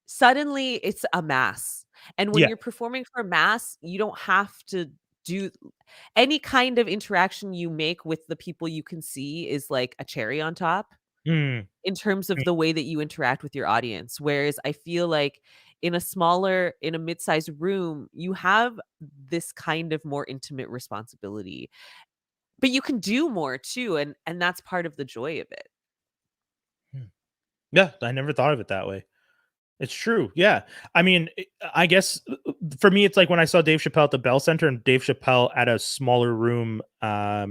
suddenly it's a mass. And when you're performing for a mass, you don't have to do any kind of interaction you make with the people you can see is like a cherry on top. In terms of the way that you interact with your audience. Whereas I feel like in a mid-sized room, you have this kind of more intimate responsibility, but you can do more too. And that's part of the joy of it. Yeah. I never thought of it that way. It's true. Yeah. I mean, I guess for me, it's like when I saw Dave Chappelle at the Bell Center and Dave Chappelle at a smaller room at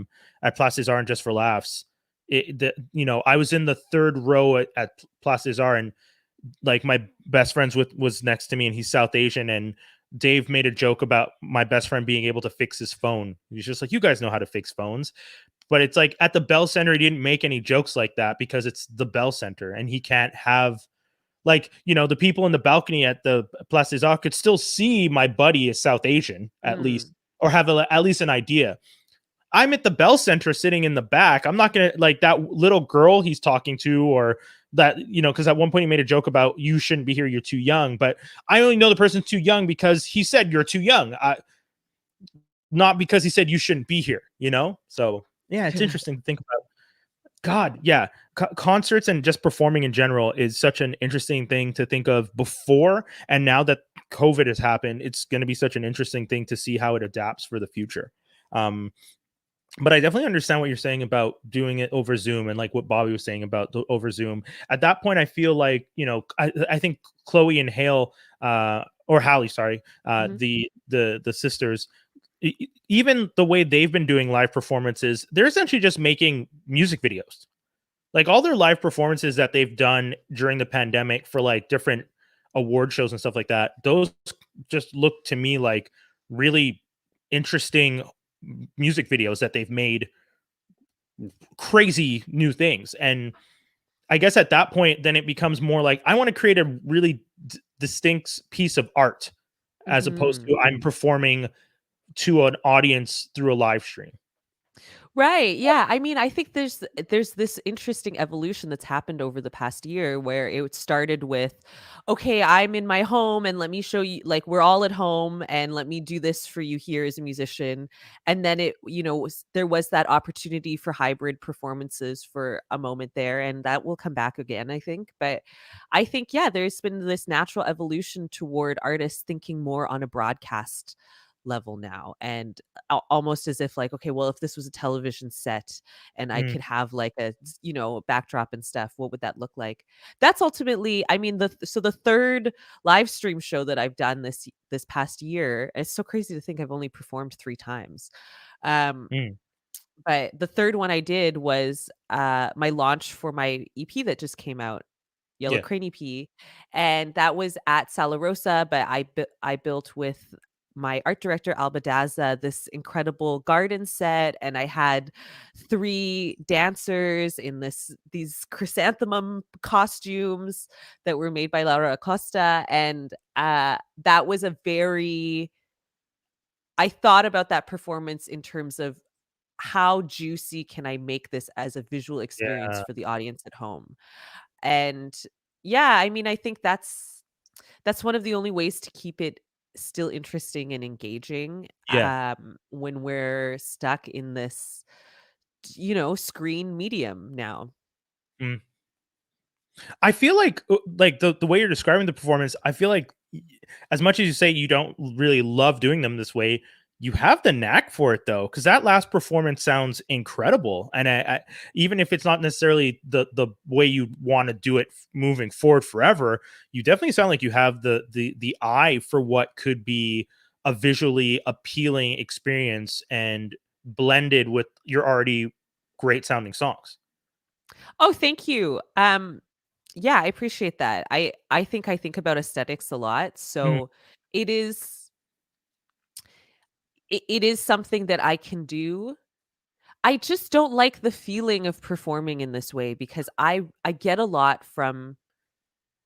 Place des Arts and Just for Laughs. I was in the third row at Place des Arts, and like my best friend's was next to me, and he's South Asian, and Dave made a joke about my best friend being able to fix his phone. He's just like, you guys know how to fix phones. But it's like at the Bell Center, he didn't make any jokes like that because it's the Bell Center, and he can't have like, the people in the balcony at the Place des Arts could still see my buddy is South Asian at least, or have at least an idea. I'm at the Bell Center sitting in the back. I'm not going to like that little girl he's talking to, or that, because at one point he made a joke about you shouldn't be here, you're too young. But I only know the person's too young because he said you're too young. Not because he said you shouldn't be here, So yeah, it's interesting to think about. God, yeah. Concerts and just performing in general is such an interesting thing to think of before, and now that COVID has happened, it's gonna be such an interesting thing to see how it adapts for the future. Um, but I definitely understand what you're saying about doing it over Zoom and, like, what Bobby was saying about the over Zoom. At that point, I feel like, I think Chloe and Hale, or Hallie, sorry, Mhm. the sisters, even the way they've been doing live performances, they're essentially just making music videos. Like all their live performances that they've done during the pandemic for like different award shows and stuff like that, those just look to me like really interesting music videos that they've made crazy new things. And I guess at that point, then it becomes more like I want to create a really distinct piece of art as opposed Mhm. to I'm performing to an audience through a live stream. Right, yeah, I mean, I think there's this interesting evolution that's happened over the past year where it started with, "Okay, I'm in my home and let me show you like, we're all at home and let me do this for you here as a musician." And then there was that opportunity for hybrid performances for a moment there, and that will come back again, I think. But I think, yeah, there's been this natural evolution toward artists thinking more on a broadcast level now, and almost as if like, okay, well, if this was a television set and I Mm, could have like a backdrop and stuff, what would that look like? That's ultimately, I mean, the third live stream show that I've done this past year, it's so crazy to think I've only performed 3 times. um mm, but the third one I did was my launch for my EP that just came out, Yellow yeah, Crane EP, and that was at Sala Rosa, but I built with my art director, Alba Daza, this incredible garden set, and I had 3 dancers in these chrysanthemum costumes that were made by Laura Acosta, and, that was a very I thought about that performance in terms of how juicy can I make this as a visual experience yeah, for the audience at home? And yeah, I mean, I think that's one of the only ways to keep it still interesting and engaging, yeah. when we're stuck in this, screen medium now. Mm. I feel like the way you're describing the performance, I feel like as much as you say you don't really love doing them this way, you have the knack for it though, because that last performance sounds incredible. And even if it's not necessarily the way you want to do it moving forward forever, you definitely sound like you have the eye for what could be a visually appealing experience and blended with your already great sounding songs. Oh, thank you. Yeah, I appreciate that. I think about aesthetics a lot, Mhm. so it is it is something that I can do. I just don't like the feeling of performing in this way because I get a lot from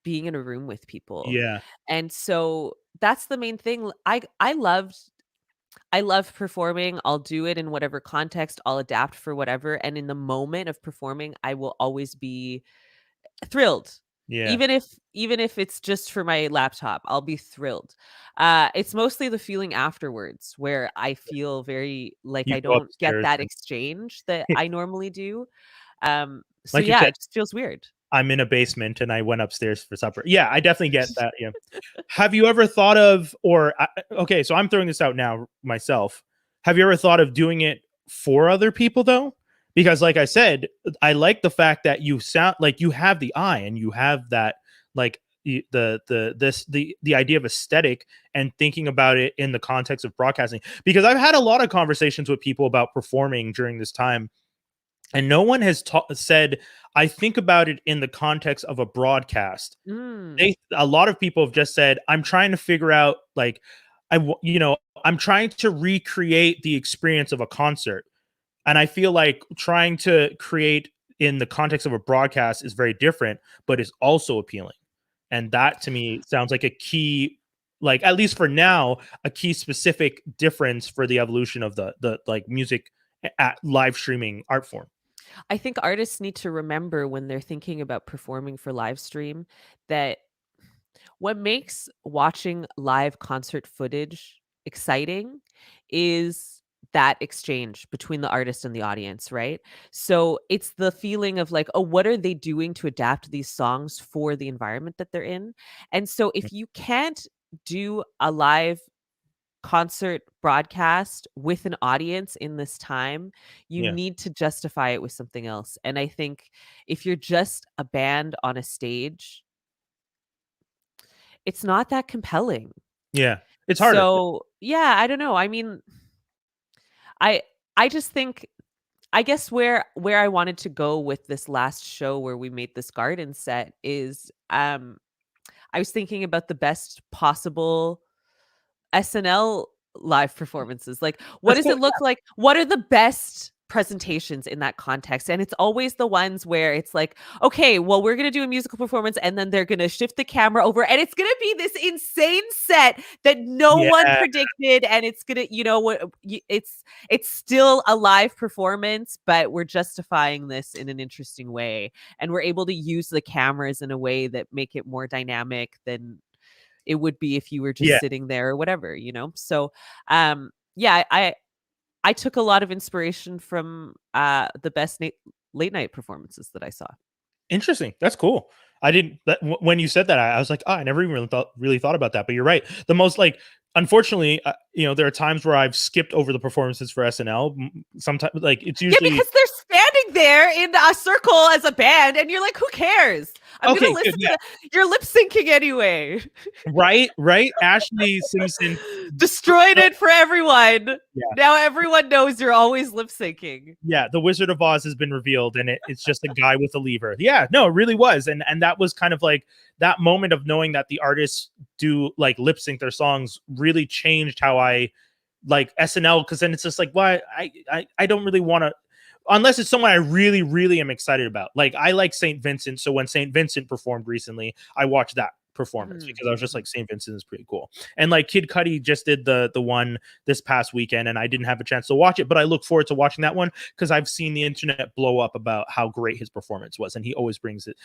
being in a room with people. Yeah. And so that's the main thing. I love performing. I'll do it in whatever context. I'll adapt for whatever. And in the moment of performing, I will always be thrilled. Yeah. Even if it's just for my laptop, I'll be thrilled. It's mostly the feeling afterwards where I feel very like You I go don't get upstairs that and exchange that I normally do. So like you yeah, said, it just feels weird. I'm in a basement and I went upstairs for supper. Yeah, I definitely get that, yeah. Have you ever thought of okay, so I'm throwing this out now myself. Have you ever thought of doing it for other people though? Because like I said, I like the fact that you sound like you have the eye and you have that like the idea of aesthetic and thinking about it in the context of broadcasting. Because I've had a lot of conversations with people about performing during this time and no one has said I think about it in the context of a broadcast. Mm. A lot of people have just said I'm trying to figure out like I'm trying to recreate the experience of a concert, and I feel like trying to create in the context of a broadcast is very different but is also appealing. And that to me sounds like a key, like at least for now, a key specific difference for the evolution of the like music at live streaming art form. I think artists need to remember when they're thinking about performing for live stream that what makes watching live concert footage exciting is that exchange between the artist and the audience, right? So it's the feeling of like, oh, what are they doing to adapt these songs for the environment that they're in? And so if you can't do a live concert broadcast with an audience in this time, you Yeah. need to justify it with something else. And I think if you're just a band on a stage, it's not that compelling. Yeah. It's harder. So, yeah, I don't know. I mean, I I just think I guess where I wanted to go with this last show where we made this garden set is I was thinking about the best possible SNL live performances. Like, what That's does cool. it look like? What are the best presentations in that context? And it's always the ones where it's like, okay, well, we're going to do a musical performance and then they're going to shift the camera over and it's going to be this insane set that no one Yeah. predicted and it's going to, it's still a live performance, but we're justifying this in an interesting way and we're able to use the cameras in a way that make it more dynamic than it would be if you were just Yeah. sitting there or whatever, So, yeah, I took a lot of inspiration from the best late night performances that I saw. Interesting. That's cool. I didn't when you said that, I was like, oh, I never even really thought about that. But you're right. The most like, unfortunately, there are times where I've skipped over the performances for SNL. Sometimes, like it's Yeah, usually because they're standing there in a circle as a band, and you're like, who cares? I'm okay. gonna listen Good, yeah. to you're lip syncing anyway. Right. Ashley Simpson Destroyed it for everyone. Yeah. Now everyone knows you're always lip syncing. Yeah, the Wizard of Oz has been revealed, and it's just a guy with a lever. Yeah, no, it really was, and that was kind of like that moment of knowing that the artists do like lip sync their songs really changed how I like SNL, because then it's just like, why I don't really want to, unless it's someone I really, really am excited about. Like I like St. Vincent, so when St. Vincent performed recently, I watched that performance because I was just like, St. Vincent is pretty cool. And like Kid Cudi just did the one this past weekend, and I didn't have a chance to watch it, but I look forward to watching that one because I've seen the internet blow up about how great his performance was, and he always brings it.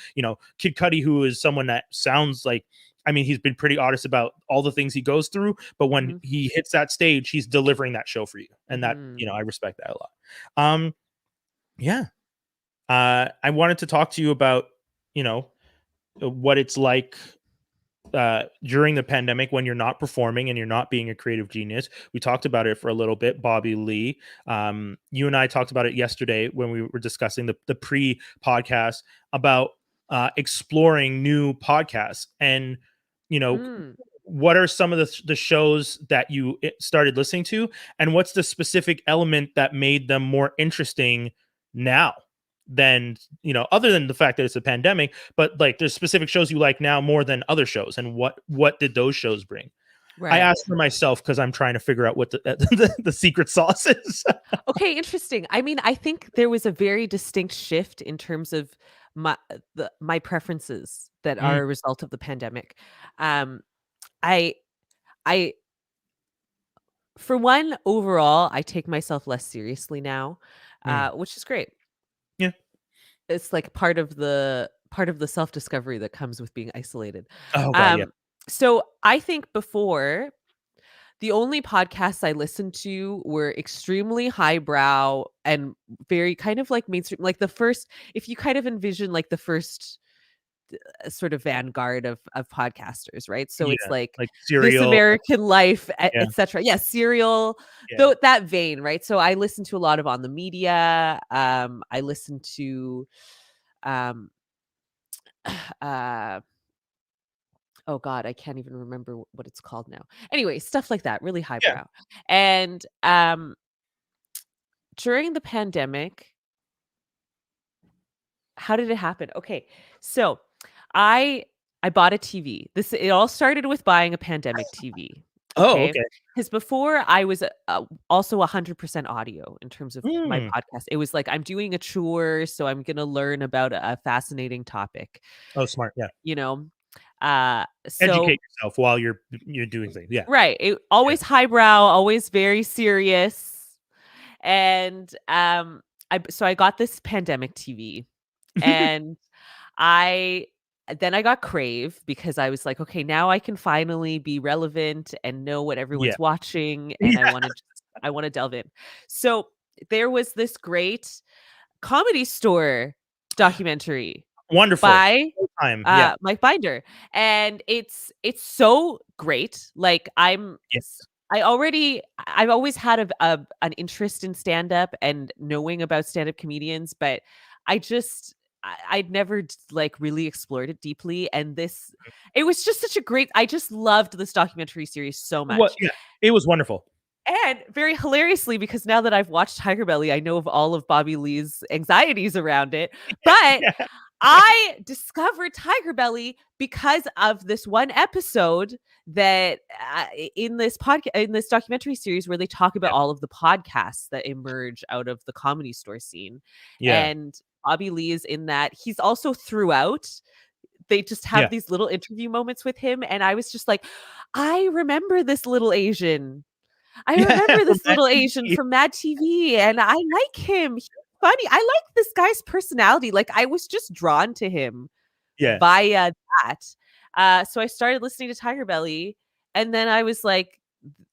Kid Cudi, who is someone that sounds like, I mean, he's been pretty honest about all the things he goes through, but when he hits that stage, he's delivering that show for you. And that, I respect that a lot. Yeah. I wanted to talk to you about, what it's like during the pandemic when you're not performing and you're not being a creative genius. We talked about it for a little bit, Bobby Lee. You and I talked about it yesterday when we were discussing the pre-podcast about exploring new podcasts. And, what are some of the shows that you started listening to, and what's the specific element that made them more interesting now than, other than the fact that it's a pandemic, but like there's specific shows you like now more than other shows, and what did those shows bring? Right. I asked for myself because I'm trying to figure out what the secret sauce is. Okay, interesting. I mean, I think there was a very distinct shift in terms of my preferences that are a result of the pandemic. I I for one, overall, I take myself less seriously now, which is great. Yeah. It's like part of the self-discovery that comes with being isolated. Oh god, yeah. So I think before, the only podcasts I listened to were extremely highbrow and very kind of like mainstream, like the first, if you kind of envision like the first sort of vanguard of podcasters, right? So it's like This Serial, American Life, yeah. etc. Yeah, Serial, though that vein, right? So I listened to a lot of On the Media. I listened to oh god, I can't even remember what it's called now. Anyway, stuff like that, really highbrow. And during the pandemic, how did it happen? Okay, so I bought a TV. It all started with buying a pandemic TV. Oh, okay. Because before I was also 100% audio in terms of my podcast. It was like I'm doing a chore, so I'm gonna learn about a fascinating topic. Oh, smart, yeah. So educate yourself while you're doing things. Yeah, right. Always highbrow, always very serious, and I got this pandemic TV, and I then I got Crave because I was like, okay, now I can finally be relevant and know what Yeah. everyone's watching, and I want to delve in. So there was this great Comedy Store documentary Wonderful. by Yeah. Mike Binder, and it's so great. Like Yes. I've always had an interest in stand up and knowing about stand up comedians, but I'd never like really explored it deeply. And it was just such a great. I just loved this documentary series so What? much. Yeah. It was wonderful. And very hilariously, because now that I've watched Tigerbelly, I know of all of Bobby Lee's anxieties around it. But Yeah. I discovered Tigerbelly because of this one episode that in this documentary series where they talk about all of the podcasts that emerge out of the Comedy Store scene. Yeah. And Bobby Lee is in that. He's also throughout. They just have these little interview moments with him. And I was just like, I remember this little Asian. I remember this little Asian from Mad TV, and I like him. He's funny. I like this guy's personality. Like, I was just drawn to him via that. So I started listening to Tigerbelly, and then I was like,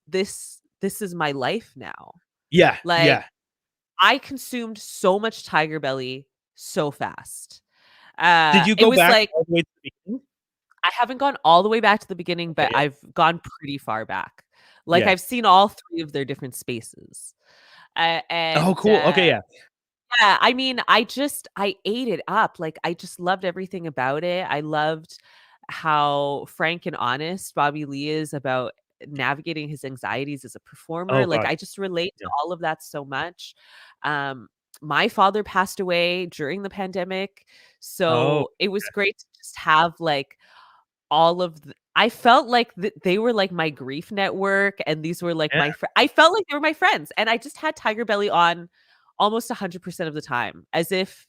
this is my life now. Yeah. Like, I consumed so much Tigerbelly so fast. Did you It go was back like all the way to the beginning? I haven't gone all the way back to the beginning, but Okay. I've gone pretty far back. Like, I've seen all 3 of their different spaces. Oh, cool. Okay, yeah. Yeah, I mean, I ate it up. Like, I just loved everything about it. I loved how frank and honest Bobby Lee is about navigating his anxieties as a performer. Oh Like, god. I just relate to Yeah. all of that so much. Um, my father passed away during the pandemic, Oh, so it was great to just have, like, all of I felt like they were like my grief network, and these were like yeah. I felt like they were my friends, and I just had Tigerbelly on almost 100% of the time, as if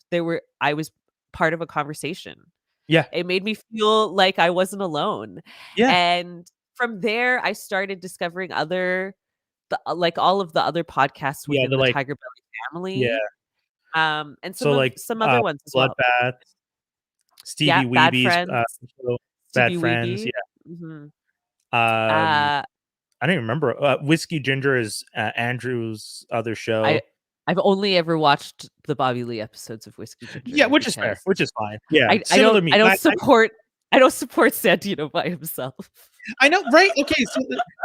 I was part of a conversation. Yeah. It made me feel like I wasn't alone. Yeah. And from there, I started discovering like all of the other podcasts Yeah, within the Tigerbelly yeah. family. And So, like, some other ones as well. Bloodbath, Yeah, Stevie Bad Weeby's, Friends, show, Bad Stevie Friends, Weeby. yeah. Mhm. Um, Uh I don't even remember, Whiskey Ginger is, Andrew's other I show. I've only ever watched the Bobby Lee episodes of Whiskey Yeah, Ginger which is fair, because which is fine. Yeah, I similar don't to me. I don't support Santino by himself. I know, right? Okay, so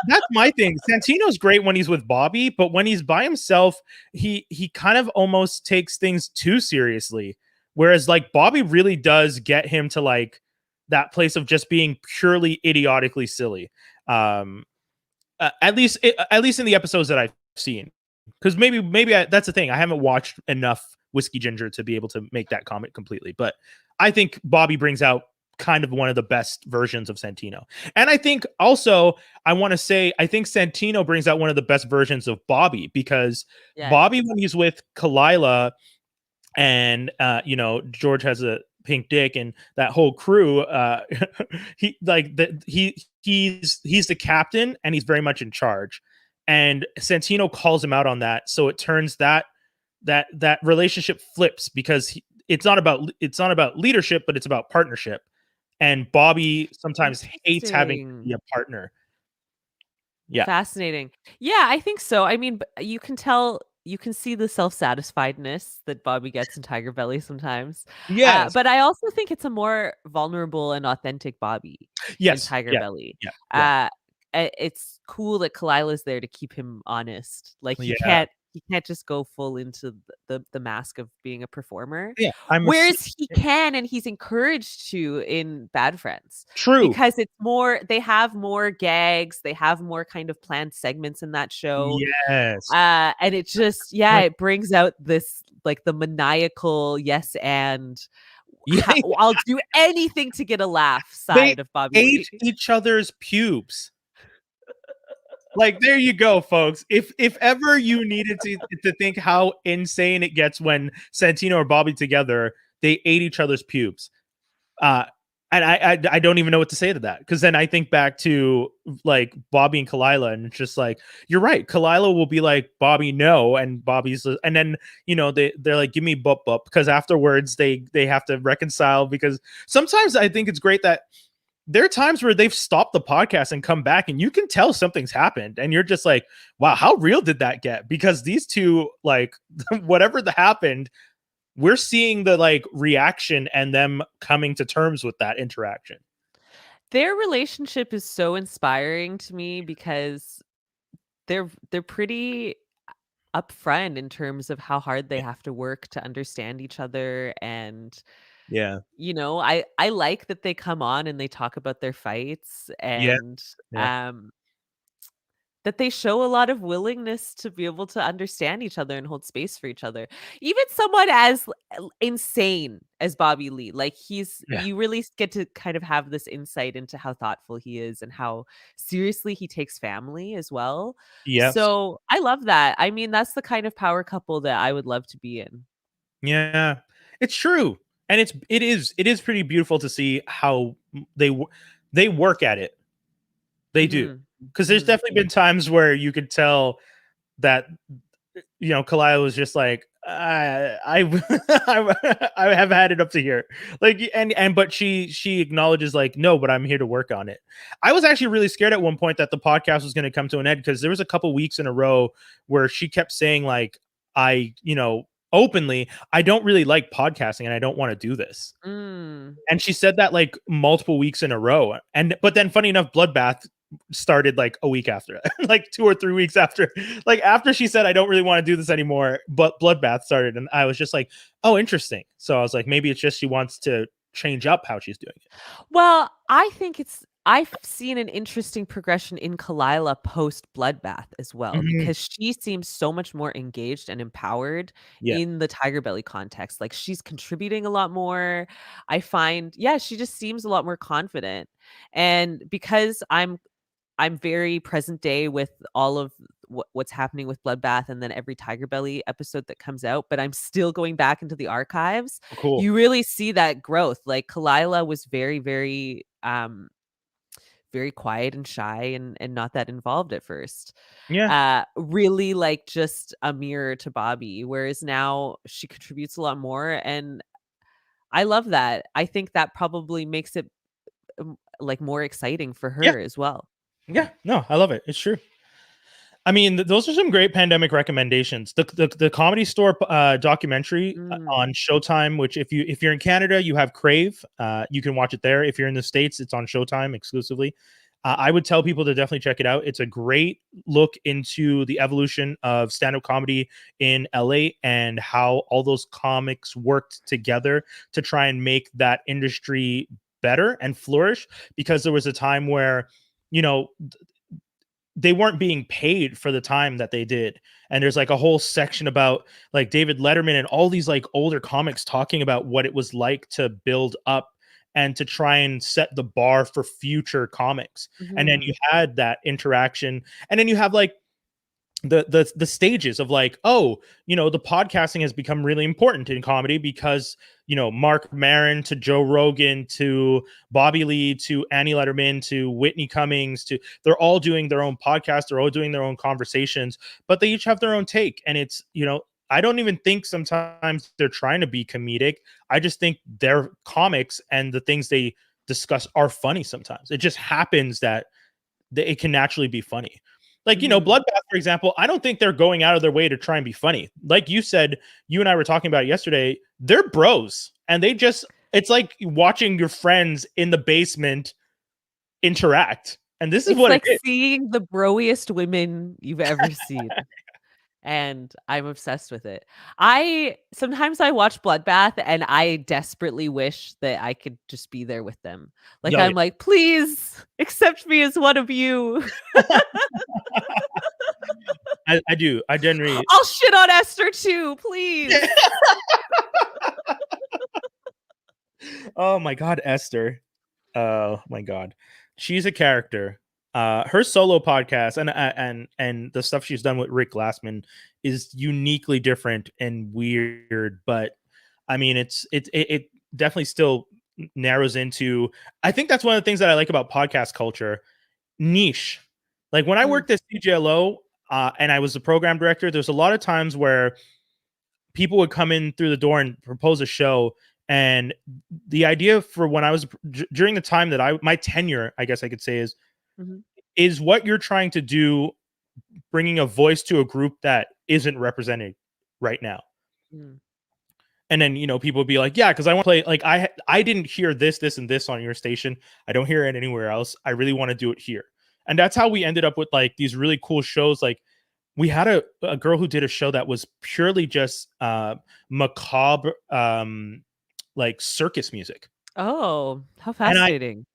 that's my thing. Santino's great when he's with Bobby, but when he's by himself, he kind of almost takes things too seriously. Whereas, like, Bobby really does get him to, like, that place of just being purely idiotically silly. At least in the episodes that I've seen, because that's the thing. I haven't watched enough Whiskey Ginger to be able to make that comment completely, but I think Bobby brings out kind of one of the best versions of Santino. And I think also, I want to say, I think Santino brings out one of the best versions of Bobby, because Bobby, when he's with Khalyla and, George has a pink dick and that whole crew, he's the captain and he's very much in charge. And Santino calls him out on that. So it turns that relationship flips, because it's not about leadership, but it's about partnership. And Bobby sometimes hates having to be a partner. Yeah. Fascinating. Yeah, I think so. I mean, you can see the self-satisfiedness that Bobby gets in Tigerbelly sometimes. Yes. But I also think it's a more vulnerable and authentic Bobby in Yes. Tigerbelly. Yeah. It's cool that Khalyla's there to keep him honest. Like, he Yeah. can't just go full into the mask of being a performer. Yeah. Whereas he can, and he's encouraged to in Bad Friends. True. Because they have more gags, they have more kind of planned segments in that show. Yes. And it just, it brings out this, like, the maniacal yes and I'll do anything to get a laugh side of Bobby Lee. Ate each other's pubes. Like, there you go, folks. If ever you needed to think how insane it gets when Santino or Bobby together, they ate each other's pubes. And I don't even know what to say to that, because then I think back to like Bobby and Khalyla, and it's just like, you're right. Khalyla will be like, Bobby, no, and Bobby's, and then they're like, give me bup bup, because afterwards they have to reconcile, because sometimes I think it's great that there are times where they've stopped the podcast and come back, and you can tell something's happened, and you're just like, wow, how real did that get? Because these two, like, whatever that happened, we're seeing the like reaction and them coming to terms with that interaction. Their relationship is so inspiring to me because they're pretty upfront in terms of how hard they have to work to understand each other. And Yeah. I like that they come on and they talk about their fights, Yeah. and Yeah. um that they show a lot of willingness to be able to understand each other and hold space for each other. Even someone as insane as Bobby Lee, like, Yeah. you really get to kind of have this insight into how thoughtful he is and how seriously he takes family as well. Yes. So, I love that. I mean, that's the kind of power couple that I would love to be in. Yeah. It's true. And it is pretty beautiful to see how they work at it. They do. Mhm. Because there's Mhm. definitely been times where you could tell that Khalyla was just like, I have had it up to here. Like, but she acknowledges like, no, but I'm here to work on it. I was actually really scared at one point that the podcast was going to come to an end, because there was a couple weeks in a row where she kept saying like, openly, I don't really like podcasting and I don't want to do this. Mm. And she said that like multiple weeks in a row. But then funny enough, Bloodbath started like a week after, like 2 or 3 weeks after, like after she said, I don't really want to do this anymore, but Bloodbath started. And I was just like, oh, interesting. So I was like, maybe it's just she wants to change up how she's doing it. Well, I think I've seen an interesting progression in Khalyla post Bloodbath as well, Mhm. because she seems so much more engaged and empowered Yeah. in the Tigerbelly context. Like, she's contributing a lot more. I find, yeah, she just seems a lot more confident. And because I'm very present day with all of what's happening with Bloodbath and then every Tigerbelly episode that comes out, but I'm still going back into the archives. Oh, cool. You really see that growth. Like, Khalyla was very, very, very quiet and shy and not that involved at first. Yeah. Really like just a mirror to Bobby, whereas now she contributes a lot more, and I love that. I think that probably makes it, like, more exciting for Yeah. her as well. Yeah. No, I love it. It's true. I mean, those are some great pandemic recommendations. The Comedy Store documentary Mm. on Showtime, which if you're in Canada, you have Crave. You can watch it there. If you're in the States, it's on Showtime exclusively. I would tell people to definitely check it out. It's a great look into the evolution of stand-up comedy in LA and how all those comics worked together to try and make that industry better and flourish. Because there was a time where, you know, they weren't being paid for the time that they did. And there's like a whole section about like David Letterman and all these like older comics talking about what it was like to build up and to try and set the bar for future comics. And then you Mhm. had that interaction. And then you have like the stages of like, oh, the podcasting has become really important in comedy because Mark Maron to Joe Rogan to Bobby Lee to Annie Letterman to Whitney Cummings, to they're all doing their own podcast, they're all doing their own conversations, but they each have their own take. And it's I don't even think sometimes they're trying to be comedic. I just think their comics and the things they discuss are funny. Sometimes it just happens that it can naturally be funny. Like, Mhm. Bloodbath, for example, I don't think they're going out of their way to try and be funny. Like you said, you and I were talking about it yesterday, they're bros. And it's like watching your friends in the basement interact. And this is It's what it like is. seeing the broiest women you've ever seen, and I'm obsessed with it. I sometimes I watch Bloodbath and I desperately wish that I could just be there with them. Like, Yo, I'm like, "Please accept me as one of you. I do. I generally. I'll shit on Esther too, please." Oh my God, Esther. Oh my God. She's a character. Her solo podcast and the stuff she's done with Rick Glassman is uniquely different and weird, but I mean, it definitely still narrows into, I think that's one of the things that I like about podcast culture, niche. Like when I worked at CJLO and I was the program director, there's a lot of times where people would come in through the door and propose a show. And the idea for when I was during the time that my tenure, I guess I could say, is what you're trying to do, bringing a voice to a group that isn't represented right now. And then, you know, people would be like, yeah, because I want to play, like, I didn't hear this, this, and this on your station. I don't hear it anywhere else. I really want to do it here. And that's how we ended up with like these really cool shows. Like we had a girl who did a show that was purely just macabre, like circus music. Oh, how fascinating.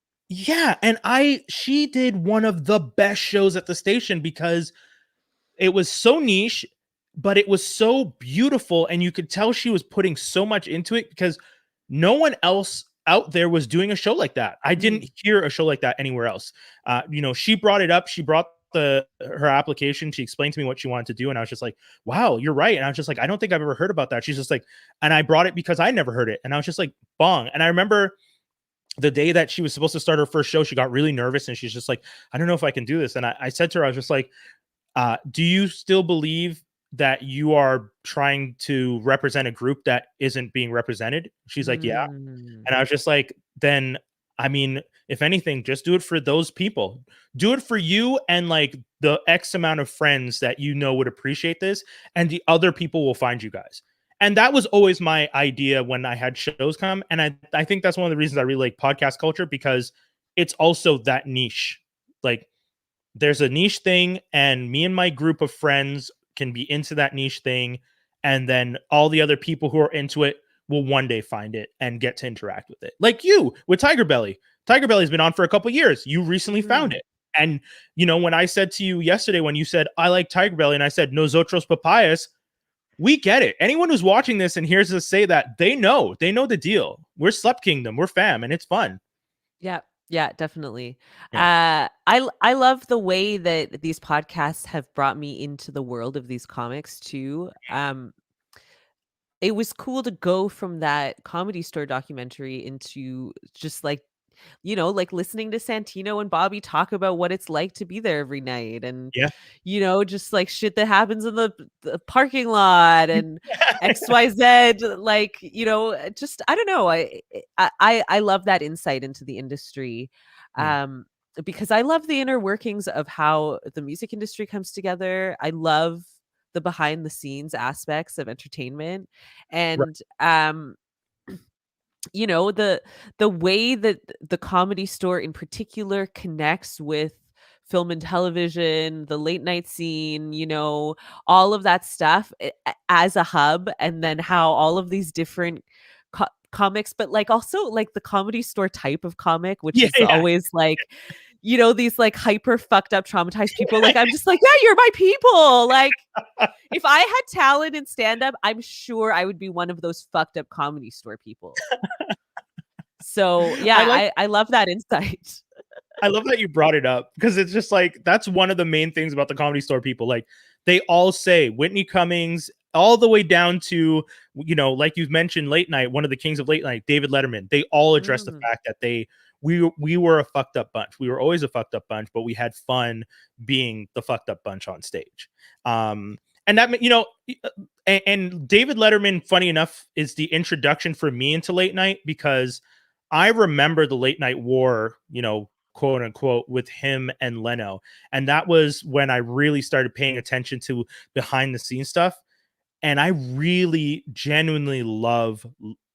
She did one of the best shows at the station because it was so niche, but it was so beautiful, and you could tell she was putting so much into it because no one else out there was doing a show like that. I didn't hear a show like that anywhere else. You know, she brought it up. She brought her application. She explained to me what she wanted to do, and I was just like, wow, you're right. And I was just like, I don't think I've ever heard about that. She's just like, and I brought it because I never heard it. And I was just like, bong. And I remember the day that she was supposed to start her first show, she got really nervous and she's just like, I don't know if I can do this. And I said to her, I was just like, do you still believe that you are trying to represent a group that isn't being represented? She's like, yeah. And I was just like, then, I mean, if anything, just do it for those people. Do it for you and like the X amount of friends that you know would appreciate this, and the other people will find you guys. And that was always my idea when I had shows come. And I think that's one of the reasons I really like podcast culture, because it's also that niche. Like there's a niche thing, and me and my group of friends can be into that niche thing. And then all the other people who are into it will one day find it and get to interact with it. Like you with Tigerbelly. Tigerbelly's been on for a couple years. You recently found it. And, you know, when I said to you yesterday, when you said, I like Tigerbelly, and I said, nosotros papayas, we get it. Anyone who's watching this and hears us say that, they know the deal. We're Slept Kingdom. We're fam, and it's fun. Yeah. Yeah, definitely. I love the way that these podcasts have brought me into the world of these comics too. It was cool to go from that Comedy Store documentary into just like, you know, like listening to Santino and Bobby talk about what it's like to be there every night, and you know, just like shit that happens in the parking lot and XYZ, like, you know, just I don't know. I love that insight into the industry. Because I love the inner workings of how the music industry comes together. I love the behind the scenes aspects of entertainment, and you know, the way that the Comedy Store in particular connects with film and television, the late night scene, you know, all of that stuff as a hub, and then how all of these different comics, but like also like the Comedy Store type of comic, which is always like, you know, these like hyper fucked up traumatized people. Like I'm just like, yeah, you're my people. Like if I had talent in stand-up, I'm sure I would be one of those fucked up Comedy Store people. So yeah, I love that insight. I love that you brought it up, because it's just like, that's one of the main things about the Comedy Store people. Like they all say Whitney Cummings, all the way down to, you know, like you've mentioned, late night, one of the kings of late night, David Letterman. They all address the fact that we were a fucked up bunch. We were always a fucked up bunch, but we had fun being the fucked up bunch on stage. And that, you know, and David Letterman, funny enough, is the introduction for me into late night, because I remember the late night war, you know, quote unquote, with him and Leno. And that was when I really started paying attention to behind the scenes stuff. And I really genuinely love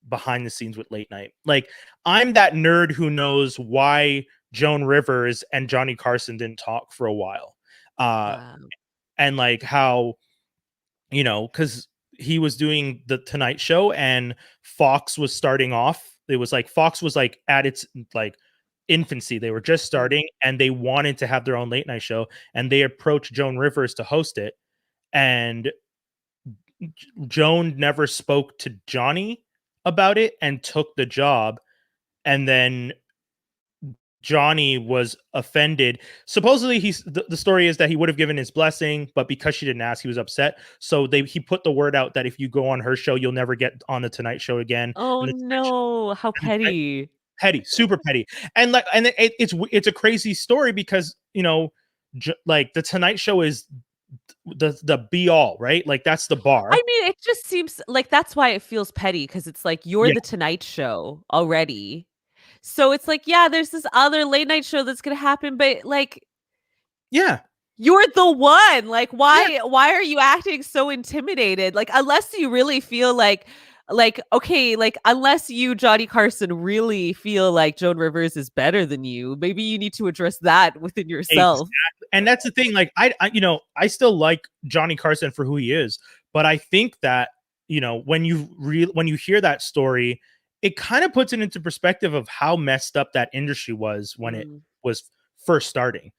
behind the scenes with late night. Like I'm that nerd who knows why Joan Rivers and Johnny Carson didn't talk for a while. And like how, you know, because he was doing the Tonight Show and Fox was starting off. It was like Fox was like at its like infancy. They were just starting and they wanted to have their own late night show, and they approached Joan Rivers to host it. And Joan never spoke to Johnny about it and took the job. And then Johnny was offended. Supposedly, the story is that he would have given his blessing, but because she didn't ask, he was upset. So he put the word out that if you go on her show, you'll never get on the Tonight Show again. Oh no, how petty. petty, super petty. And like, and it's a crazy story because, you know, like the Tonight Show is the be all, right? Like that's the bar. I mean, it just seems like that's why it feels petty, because it's like you're Yeah. the Tonight Show already. So it's like, yeah, there's this other late night show that's gonna happen, but like Yeah. you're the one. Like, Yeah. why are you acting so intimidated? Like, unless you really feel like, okay, like, unless you, Johnny Carson, really feel like Joan Rivers is better than you, maybe you need to address that within yourself. Exactly. And that's the thing. Like, you know, I still like Johnny Carson for who he is, but I think that, you know, when you hear that story, it kind of puts it into perspective of how messed up that industry was when it Mm. was first starting.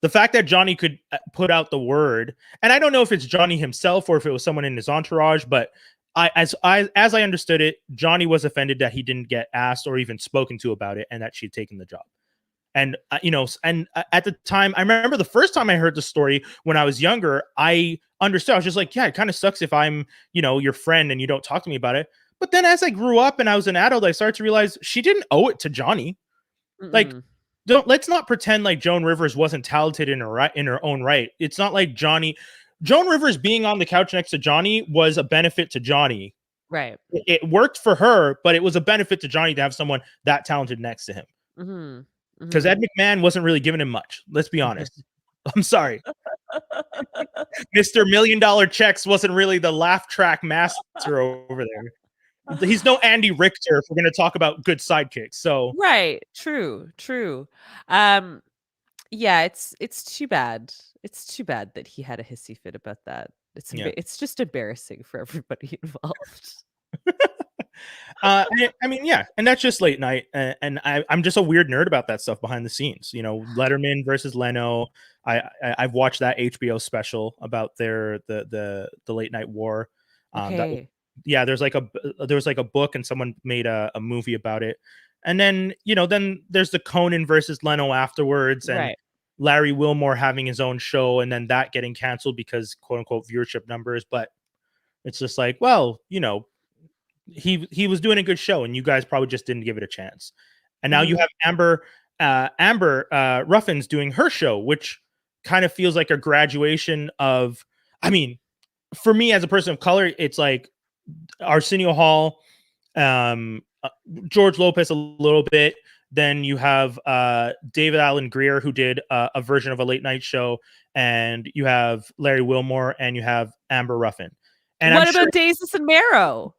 The fact that Johnny could put out the word, and I don't know if it's Johnny himself or if it was someone in his entourage, but as I understood it, Johnny was offended that he didn't get asked or even spoken to about it, and that she'd taken the job. And you know, and at the time, I remember the first time I heard the story when I was younger, I understood. I was just like, yeah, it kind of sucks if I'm, you know, your friend and you don't talk to me about it. But then as I grew up and I was an adult, I started to realize she didn't owe it to Johnny. Like, Mm-mm. let's not pretend like Joan Rivers wasn't talented in her own right. It's not like Joan Rivers being on the couch next to Johnny was a benefit to Johnny. Right. It worked for her, but it was a benefit to Johnny to have someone that talented next to him. Mhm. Because Mhm. Ed McMahon wasn't really giving him much. Let's be honest. I'm sorry. Mr. Million Dollar Checks wasn't really the laugh track master over there. He's no Andy Richter if we're going to talk about good sidekicks. So Right. True, true. Um, yeah, it's too bad. It's too bad that he had a hissy fit about that. yeah. It's just embarrassing for everybody involved. I mean, yeah, and that's just late night, and I'm just a weird nerd about that stuff behind the scenes. You know, Letterman versus Leno. I've watched that HBO special about the late night war. That was, Okay. yeah, there was like a book, and someone made a movie about it. And then, you know, then there's the Conan versus Leno afterwards, and Right. Larry Wilmore having his own show, and then that getting canceled because quote unquote viewership numbers. But it's just like, well, you know, he was doing a good show, and you guys probably just didn't give it a chance. And now you Mhm. have Amber Ruffins doing her show, which kind of feels like a graduation of. I mean, for me as a person of color, it's like Arsenio Hall, George Lopez a little bit. Then you have David Allen Greer, who did a version of a late night show, and you have Larry Wilmore, and you have Amber Ruffin. And I'm What sure. about Daisies and Marrow?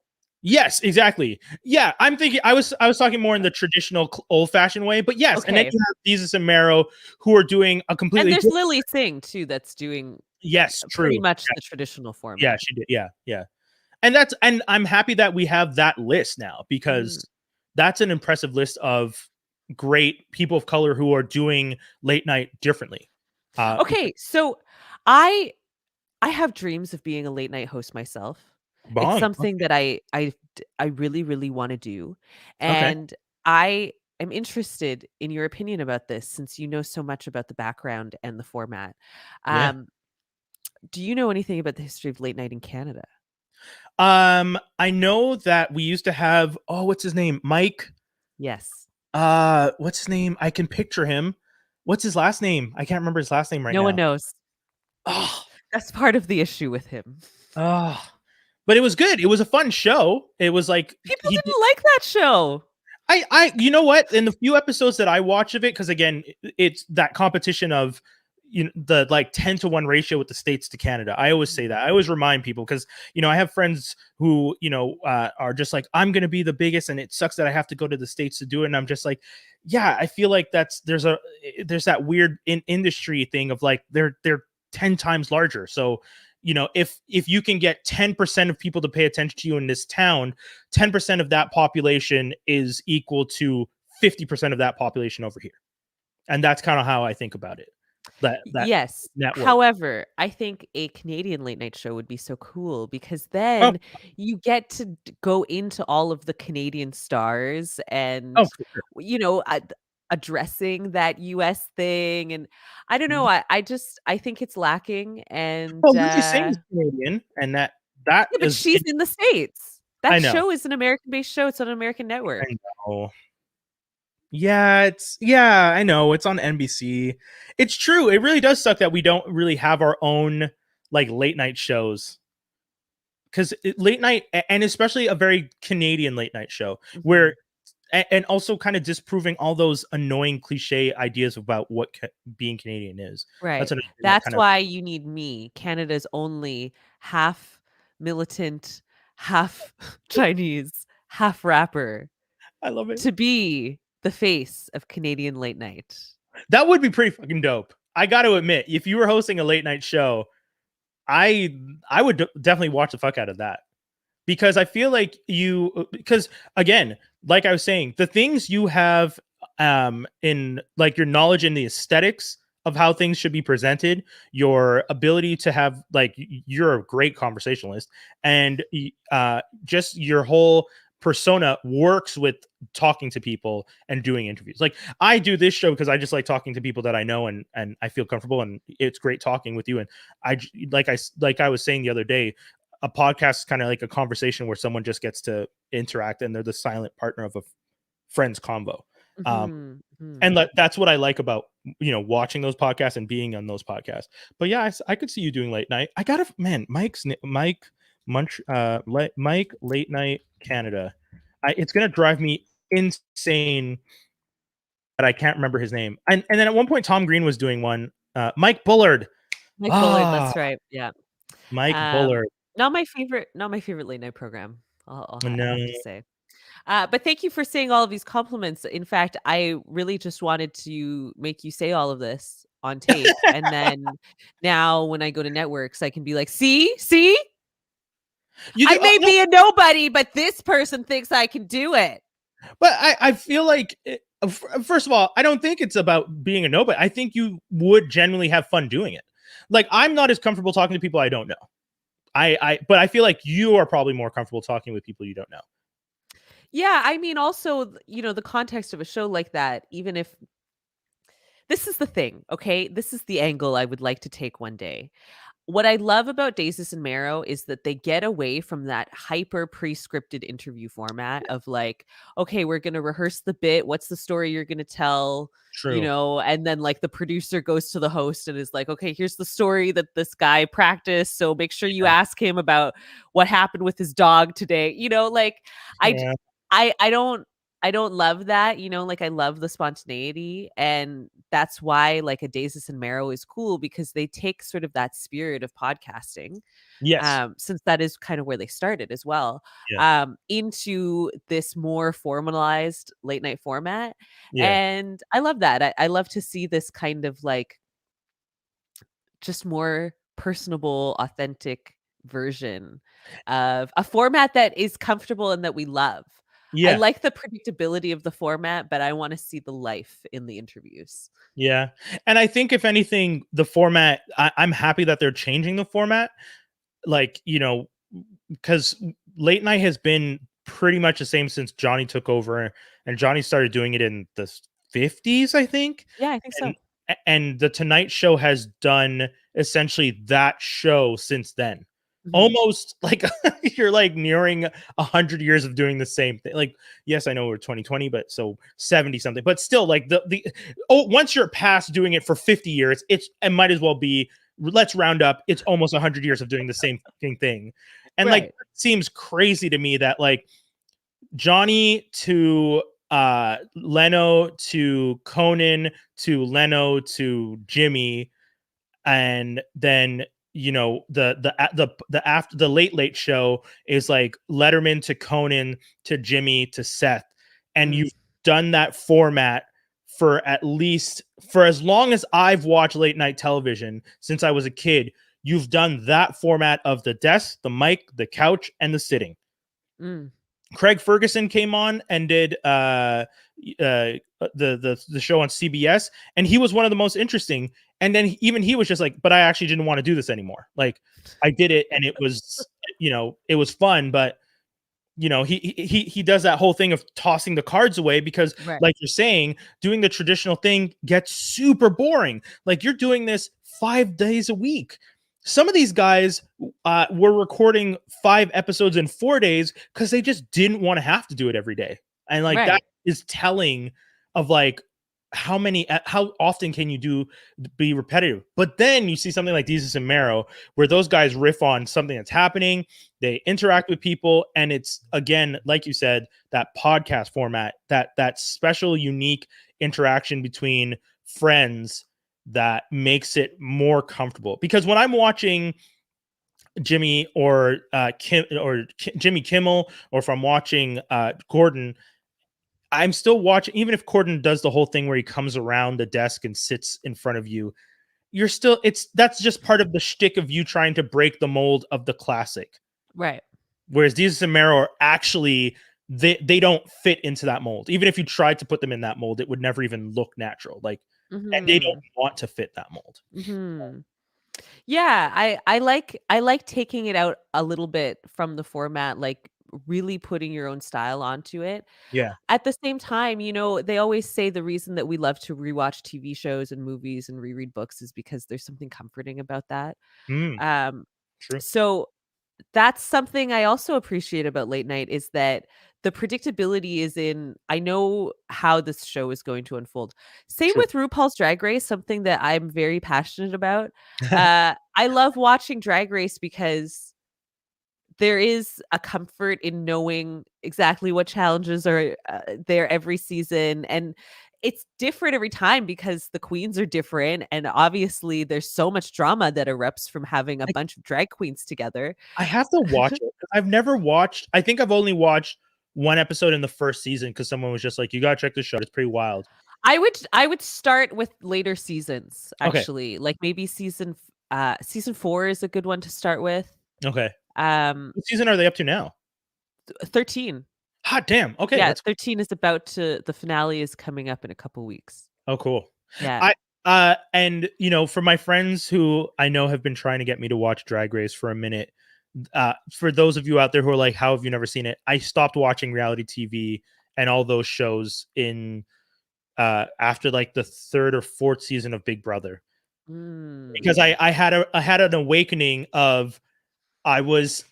Yes, exactly. Yeah, I'm thinking I was talking more in the traditional old fashioned way, but yes, and then Okay. you have Jesus and Marrow who are doing a And completely there's different. Lily Singh too that's doing Yes, pretty true. much Yeah, the traditional yeah, format. she did. Yeah, yeah. And I'm happy that we have that list now Mhm. because that's an impressive list of great people of color who are doing late night differently. Because Okay, so I I have dreams of being a late night host myself. It's Bong. something that I really, really wanna do, Okay. and I am interested in your opinion about this since you know so much about the background and the format. Yeah. Um, do you know anything about the history of late night in Canada? I know that we used to have, oh, what's his name? Mike. Yes. What's his name? I can picture him. What's his last name? I can't remember his last name right No one now. knows. Oh, That's part of the issue with him. oh. But it was good. It was a fun show. It was like People he did. didn't like that show. You know what? In the few episodes that I watch of it, because again, it's that competition of, you know, the like 10-1 ratio with the states to Canada. I always say Mhm. that. I always remind people because, you know, I have friends who, you know, are just like, I'm gonna be the biggest, and it sucks that I have to go to the states to do it. And I'm just like, yeah, I feel like there's that weird industry thing of like they're 10 times larger. So, you know, if you can get 10% of people to pay attention to you in this town, 10% of that population is equal to 50% of that population over here. And that's kind of how I think about it. That Yes. network. However, I think a Canadian late night show would be so cool because Oh, then you get to go into all of the Canadian stars oh, and, for sure. you know, addressing that US thing. And I don't know. Mhm. I think it's lacking. And Well, Lily Singh is Canadian, and that yeah, but is she's it. in the States. I That know. show is an American based show. It's on an American I network. know. Yeah, I know it's on NBC. It's true. It really does suck that we don't really have our own like late night shows. Because late night, and especially a very Canadian late night show, where and also kind of disproving all those annoying cliche ideas about what being Canadian is. Right. That's another thing that That's kind of why you need me, Canada's only half militant, half Chinese, half rapper, I love it. to be the face of Canadian late night. That would be pretty fucking dope. I got to admit, if you were hosting a late night show, I would definitely watch the fuck out of that. Because I feel like because again, like I was saying, the things you have in like your knowledge in the aesthetics of how things should be presented, your ability to have like you're a great conversationalist, and just your whole persona works with talking to people and doing interviews. Like I do this show because I just like talking to people that I know, and I feel comfortable, and it's great talking with you. And I like I was saying the other day, a podcast is kind of like a conversation where someone just gets to interact and they're the silent partner of a friend's convo. And that's what I like about, watching those podcasts and being on those podcasts. But yeah, I could see you doing late night. I gotta, man, Mike late night Canada. It's gonna drive me insane that I can't remember his name. And then at one point Tom Green was doing one. Mike Bullard. Bullard, that's right. Yeah. Mike Bullard. Not my favorite late night program. I have to say. But thank you for saying all of these compliments. In fact, I really just wanted to make you say all of this on tape. And then now when I go to networks, I can be like, see, I may be a nobody, but this person thinks I can do it. But I feel like, first of all, I don't think it's about being a nobody. I think you would genuinely have fun doing it. Like, I'm not as comfortable talking to people I don't know. But I feel like you are probably more comfortable talking with people you don't know. Yeah, I mean, also, the context of a show like that, even if this is the thing, okay? This is the angle I would like to take one day. What I love about Daisies and Marrow is that they get away from that hyper pre-scripted interview format of like, okay, we're going to rehearse the bit. What's the story you're going to tell? True. And then like the producer goes to the host and is like, okay, here's the story that this guy practiced. So make sure you ask him about what happened with his dog today. I don't love that, like I love the spontaneity, and that's why like a Daisies and Marrow is cool, because they take sort of that spirit of podcasting. Yes. Since that is kind of where they started as well, into this more formalized late night format. Yeah. And I love that. I love to see this kind of like just more personable, authentic version of a format that is comfortable and that we love. I like the predictability of the format, but I want to see the life in the interviews. Yeah. And I think if anything, the format, I'm happy that they're changing the format. Like, because late night has been pretty much the same since Johnny took over, and Johnny started doing it in the 50s, I think. Yeah, I think so. And the Tonight Show has done essentially that show since then. Almost like you're like nearing 100 years of doing the same thing. Like, yes, I know we're 2020, but so 70 something, but still like once you're past doing it for 50 years, it might as well be, let's round up, it's almost 100 years of doing the same fucking thing. And like, it seems crazy to me that like Johnny to Leno to Conan to Leno to Jimmy, and then after the late show is like Letterman to Conan to Jimmy to Seth, and you've done that format for as long as I've watched late night television since I was a kid. You've done that format of the desk, the mic, the couch, and the sitting. Craig Ferguson came on and did the show on CBS, and he was one of the most interesting. And then he was just like, but I actually didn't want to do this anymore. Like, I did it and it was, it was fun, but he does that whole thing of tossing the cards away because like you're saying, doing the traditional thing gets super boring. Like, you're doing this 5 days a week. Some of these guys were recording 5 episodes in 4 days because they just didn't want to have to do it every day. And like that is telling of like how often can you be repetitive? But then you see something like Jesus and Marrow, where those guys riff on something that's happening, they interact with people, and it's, again, like you said, that podcast format, that special, unique interaction between friends that makes it more comfortable. Because when I'm watching Jimmy or Jimmy Kimmel, or if I'm watching Gordon, I'm still watching. Even if Gordon does the whole thing where he comes around the desk and sits in front of you, that's just part of the shtick of you trying to break the mold of the classic. Right. Whereas Jesus and Marrow are actually, they don't fit into that mold. Even if you tried to put them in that mold, it would never even look natural. Like, and they don't want to fit that mold. Yeah, I like taking it out a little bit from the format, like really putting your own style onto it. Yeah. At the same time, they always say the reason that we love to rewatch TV shows and movies and reread books is because there's something comforting about that. True. So that's something I also appreciate about late night, is that the predictability is in, I know how this show is going to unfold. Same with RuPaul's Drag Race, something that I'm very passionate about. I love watching Drag Race because there is a comfort in knowing exactly what challenges are there every season, and it's different every time because the queens are different, and obviously there's so much drama that erupts from having a bunch of drag queens together. I have to watch it. I've never watched. I think I've only watched one episode in the first season because someone was just like, "You gotta check this show. It's pretty wild." I would start with later seasons, Okay. actually. Like maybe season 4 is a good one to start with. Okay. What season are they up to now? 13. Hot damn. Okay. Yeah, 13 is the finale is coming up in a couple weeks. Oh, cool. Yeah. And for my friends who I know have been trying to get me to watch Drag Race for a minute, for those of you out there who are like, how have you never seen it? I stopped watching reality TV and all those shows in after like the third or fourth season of Big Brother, because I had an awakening of, I was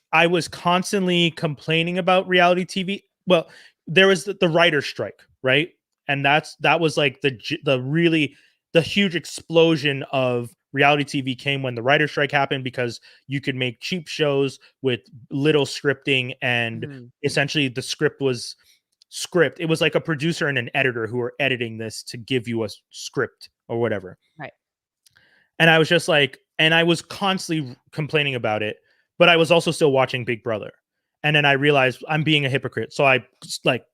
constantly complaining about reality TV. Well, there was the writer's strike, right? And that was like the huge explosion of reality TV came when the writer's strike happened, because you could make cheap shows with little scripting, and essentially the script. It was like a producer and an editor who were editing this to give you a script or whatever. Right. And I was just like, and I was constantly complaining about it, but I was also still watching Big Brother. And then I realized I'm being a hypocrite. So I like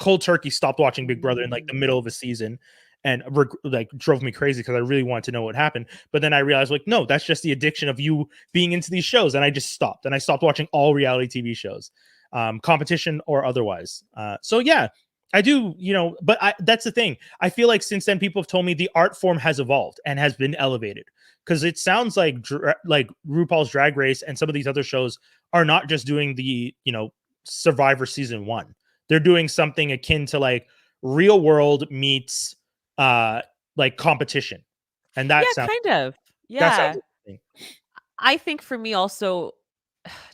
cold turkey stopped watching Big Brother in like the middle of a season, and like drove me crazy because I really wanted to know what happened. But then I realized, like, no, that's just the addiction of you being into these shows. And I just stopped, and I stopped watching all reality TV shows, competition or otherwise. So yeah, I do, but that's the thing. I feel like since then, people have told me the art form has evolved and has been elevated, because it sounds like RuPaul's Drag Race and some of these other shows are not just doing the, Survivor season 1. They're doing something akin to like Real World meets like competition. And that sounds kind of. Yeah. That sounds interesting. I think for me also,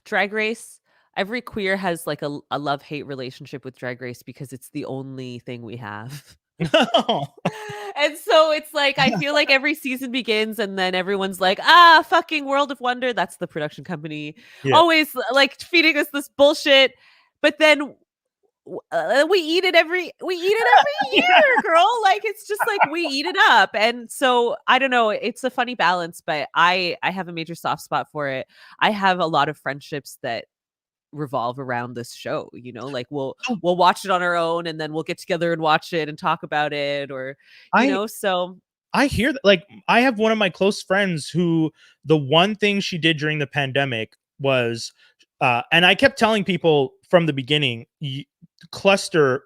Drag Race, every queer has like a love-hate relationship with Drag Race because it's the only thing we have. And so it's like, I feel like every season begins and then everyone's like, fucking World of Wonder, that's the production company, always like feeding us this bullshit. But then we eat it every year, girl. Like, it's just like we eat it up. And so I don't know, it's a funny balance, but I have a major soft spot for it. I have a lot of friendships that revolve around this show, like we'll watch it on our own, and then we'll get together and watch it and talk about it, or so I hear that. Like, I have one of my close friends who, the one thing she did during the pandemic was and I kept telling people from the beginning, cluster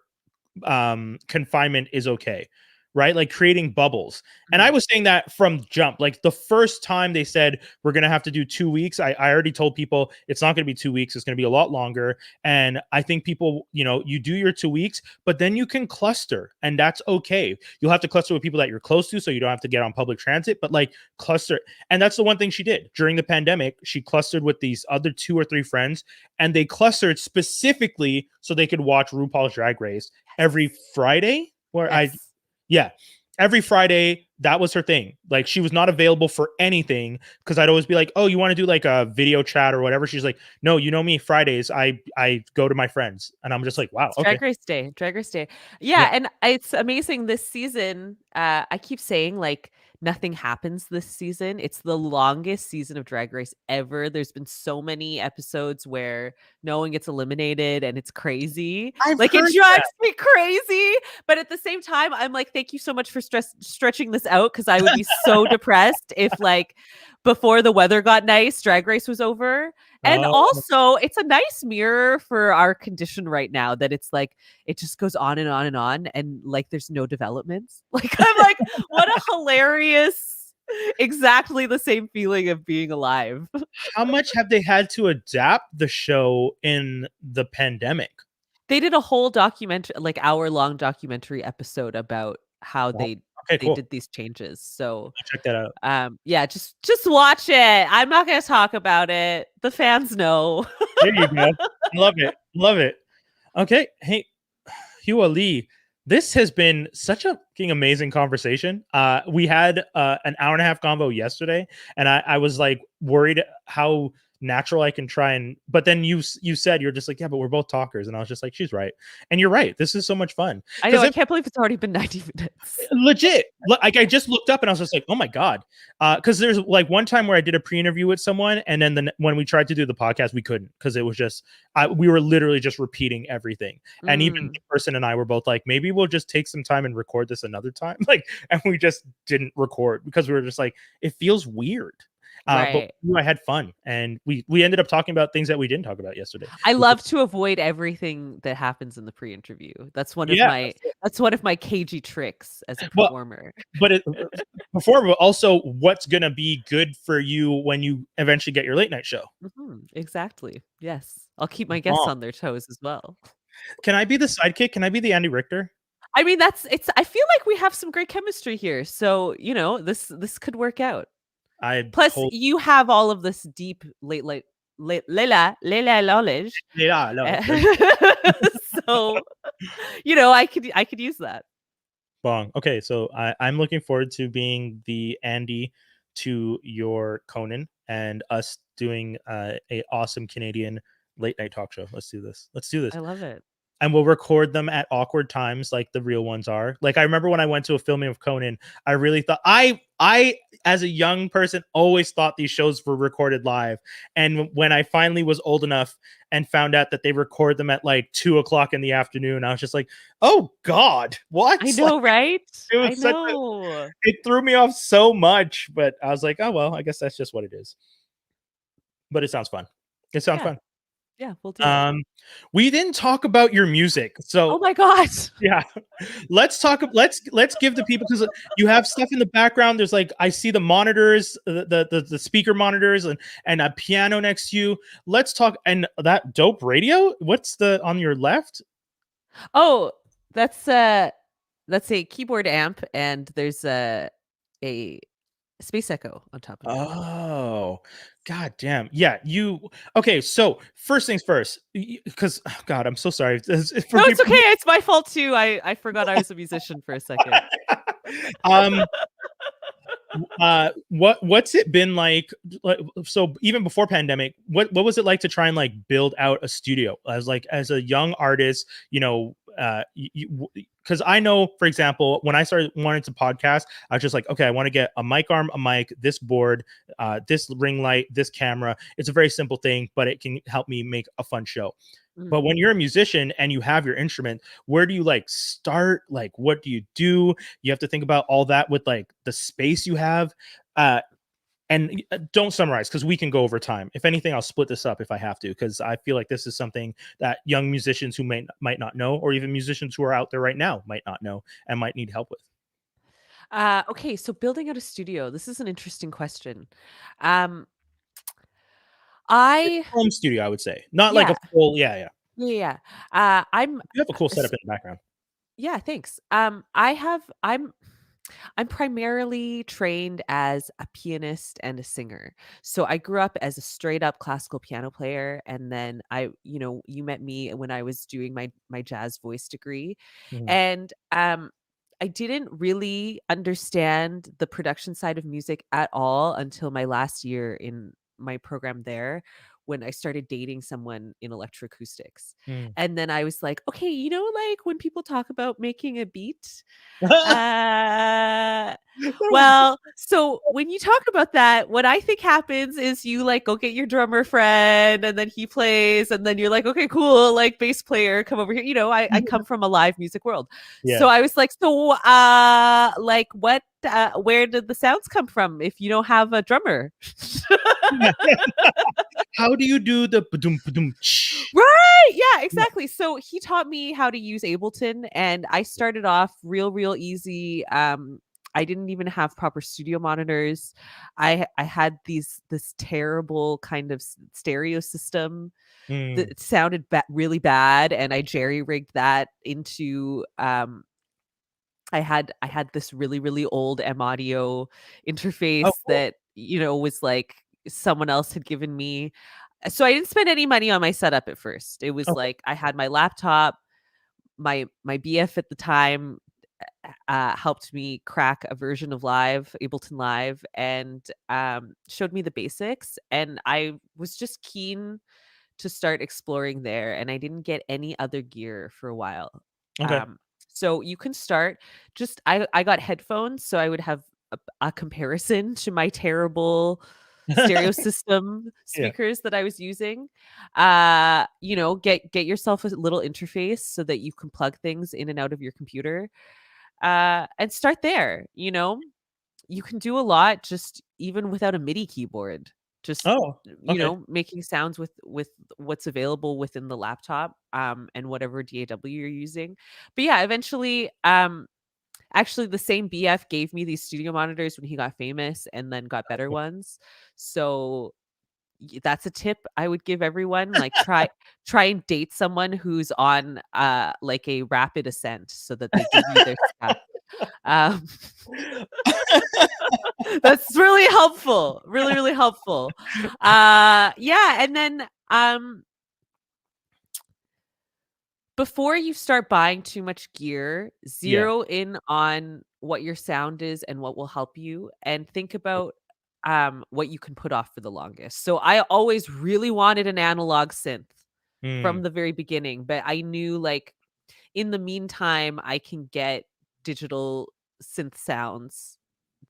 confinement is okay, right? Like creating bubbles. And I was saying that from jump. Like the first time they said we're going to have to do 2 weeks, I already told people it's not going to be 2 weeks. It's going to be a lot longer. And I think people, you do your 2 weeks, but then you can cluster, and that's okay. You'll have to cluster with people that you're close to, so you don't have to get on public transit, but like cluster. And that's the one thing she did during the pandemic. She clustered with these other 2 or 3 friends, and they clustered specifically so they could watch RuPaul's Drag Race every Friday. where Yes. yeah, every Friday, that was her thing. Like, she was not available for anything because I'd always be like, "Oh, you want to do like a video chat or whatever?" She's like, "No, you know me, Fridays, I go to my friends." And I'm just like, "Wow, It's okay." Drag Race Day, Drag Race Day. Yeah. Yeah, and it's amazing this season, I keep saying, like, nothing happens this season. It's the longest season of Drag Race ever. There's been so many episodes where no one gets eliminated, and it's crazy. I've Like, it heard that. drives me crazy, but at the same time, I'm like, "Thank you so much for stretching this out," because I would be so depressed if, like, before the weather got nice, Drag Race was over. And Oh, also, it's a nice mirror for our condition right now that it's like it just goes on and on and on, and like there's no developments. Like I'm like, what a hilarious, exactly the same feeling of being alive. how much have they had to adapt the show in the pandemic? They did a whole documentary, like hour-long documentary episode about how Wow. they Okay, they cool. did these changes. So I'll check that out. yeah, just watch it. I'm not gonna talk about it. The fans know. There you go. Love it. Love it. Okay. Hey, Hua Li, this has been such a fucking amazing conversation. We had an hour and a half convo yesterday, and I was like worried how natural I can try and. But then you said you're just like, yeah, but we're both talkers, and I was just like, she's right, and you're right. This is so much fun I know, because I can't believe it's already been 90 minutes. legit, like I just looked up and I was just like, oh my god, because there's like one time where I did a pre-interview with someone, and then when we tried to do the podcast, we couldn't because it was just we were literally just repeating everything, and even the person and I were both like, maybe we'll just take some time and record this another time, like, and we just didn't record because we were just like, it feels weird. But Right. I had fun, and we ended up talking about things that we didn't talk about yesterday. I love to avoid everything that happens in the pre-interview. That's one of Yeah, my cagey tricks as a well, performer. but before, but also what's gonna be good for you when you eventually get your late night show. Exactly. Yes. I'll keep my guests Bomb. on their toes as well. Can I be the sidekick? Can I be the Andy Richter? I mean, I feel like we have some great chemistry here. So, this could work out. I Plus, told you have all of this deep Layla knowledge. yeah, no. So, I could use that. Bong. Okay, so I'm looking forward to being the Andy to your Conan and us doing a awesome Canadian late night talk show. Let's do this. Let's do this. I love it. And we'll record them at awkward times like the real ones are. Like, I remember when I went to a filming of Conan, I really thought I as a young person always thought these shows were recorded live. And when I finally was old enough and found out that they record them at like 2 o'clock in the afternoon, I was just like, oh God, what? I know, right? It I was know. it threw me off so much, but I was like, oh well, I guess that's just what it is. But it sounds fun. It sounds Yeah. fun. Yeah, we'll do it. We didn't talk about your music. Oh So my god. yeah, let's give the people, because you have stuff in the background. There's like, I see the monitors, the speaker monitors, and a piano next to you. Let's talk. And that dope radio. What's the on your left? Oh, that's a keyboard amp, and there's a space echo on top of it. Oh, god damn. Yeah, okay, so first things first, because oh god, I'm so sorry. For No, it's people, okay. It's my fault too. I forgot I was a musician for a second. um what's it been like, so even before pandemic, what was it like to try and like build out a studio as a young artist, because I know, for example, when I started wanting to podcast, I was just like, okay, I want to get a mic arm, a mic, this board, this ring light, this camera. It's a very simple thing, but it can help me make a fun show. But when you're a musician and you have your instrument, where do you like start? Like, what do? You have to think about all that with like the space you have. And don't summarize because we can go over time. If anything, I'll split this up if I have to, because I feel like this is something that young musicians who might not know, or even musicians who are out there right now might not know and might need help with. Okay, so building out a studio. This is an interesting question. Um, I Home studio, I would say, not like a yeah, full. Yeah. yeah. I'm You have a cool s- setup in the background. yeah, thanks. I'm primarily trained as a pianist and a singer. So I grew up as a straight up classical piano player, and then you met me when I was doing my jazz voice degree. Mhm. And I didn't really understand the production side of music at all until my last year in my program there, when I started dating someone in electroacoustics. Mm. And then I was like, okay, like when people talk about making a beat, uh well, so when you talk about that, what I think happens is you like go get your drummer friend and then he plays and then you're like, okay, cool, like bass player, come over here. I come from a live music world. Yeah. So I was like, so like what where did the sounds come from if you don't have a drummer? How do you do the Right. Yeah, Yeah. exactly. So he taught me how to use Ableton and I started off real easy. I didn't even have proper studio monitors. I had this terrible kind of stereo system Mm. that sounded really bad and I jerry-rigged that into I had this really old M audio Oh, interface cool. that, was like someone else had given me. So I didn't spend any money on my setup at first. It was Okay. like I had my laptop, my BF at the time helped me crack a version of Ableton Live, and showed me the basics. And I was just keen to start exploring there, and I didn't get any other gear for a while. Okay. Um, so you can start I got headphones, so I would have a comparison to my terrible stereo system Yeah. speakers that I was using. Get yourself a little interface so that you can plug things in and out of your computer. And start there. You can do a lot just even without a MIDI keyboard. Just Oh, okay. making sounds with what's available within the laptop, and whatever DAW you're using. But yeah, eventually, actually the same BF gave me these studio monitors when he got famous and then got better ones. So that's a tip I would give everyone. Like try and date someone who's on like a rapid ascent so that they give you their stuff. Um That's really helpful. Really helpful. Yeah, and then before you start buying too much gear, Yeah. zero in on what your sound is and what will help you and think about what you can put off for the longest. So I always really wanted an analog synth Mm. from the very beginning, but I knew like in the meantime I can get digital synth sounds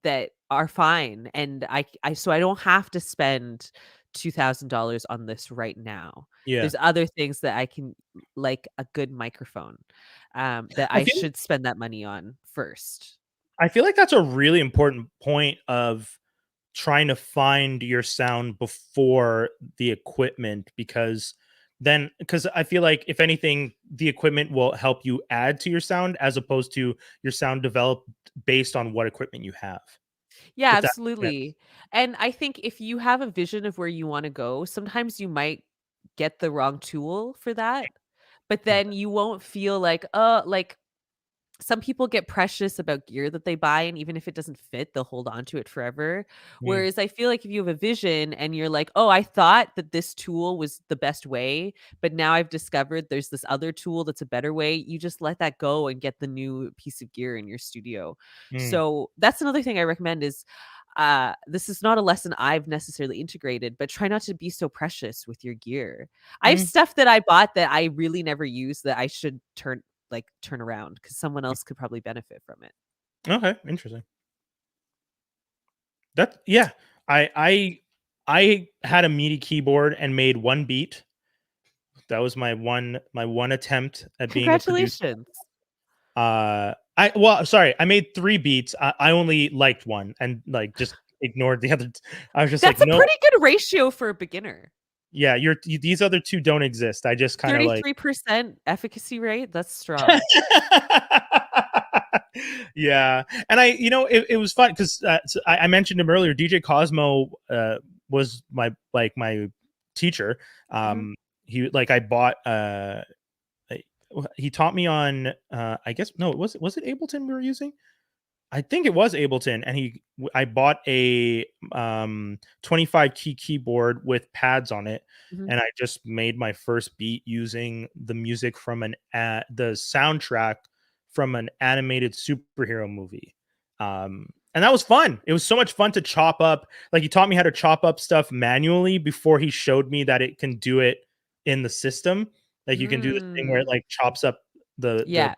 that are fine, and so I don't have to spend $2,000 on this right now. Yeah. There's other things that I can like a good microphone, that I I feel should spend that money on first. I feel like that's a really important point of trying to find your sound before the equipment, because I feel like if anything, the equipment will help you add to your sound as opposed to your sound developed based on what equipment you have. Yeah, If that makes sense. absolutely. And I think if you have a vision of where you wanna go, sometimes you might get the wrong tool for that, but then Okay. you won't feel like some people get precious about gear that they buy, and even if it doesn't fit, they'll hold on to it forever. Mm. Whereas I feel like if you have a vision and you're like, "Oh, I thought that this tool was the best way, but now I've discovered there's this other tool that's a better way," you just let that go and get the new piece of gear in your studio. Mm. So that's another thing I recommend is this is not a lesson I've necessarily integrated, but try not to be so precious with your gear. I have Mm. stuff that I bought that I really never use that I should turn around because someone else could probably benefit from it. Okay, interesting. That yeah. I had a MIDI keyboard and made one beat. That was my one attempt at being a producer. Congratulations. Sorry, I made 3 beats. I only liked one and, like, just ignored the other I was just like, That's a "No, pretty good ratio for a beginner. yeah, these other 2 don't exist." I just kinda, like 33% efficacy rate, that's strong. Yeah, and it was fun 'cause, so I mentioned him earlier, DJ Cosmo, was my teacher. Mhm, Um, I bought, I he taught me on, I guess no, was it Ableton we were using? I think it was Ableton, and I bought a 25 key keyboard with pads on it, mhm. and I just made my first beat using the music from the soundtrack from an animated superhero movie. And that was fun. It was so much fun to chop up. Like, he taught me how to chop up stuff manually before he showed me that it can do it in the system. Like, you can do this thing where it like chops up the Yeah.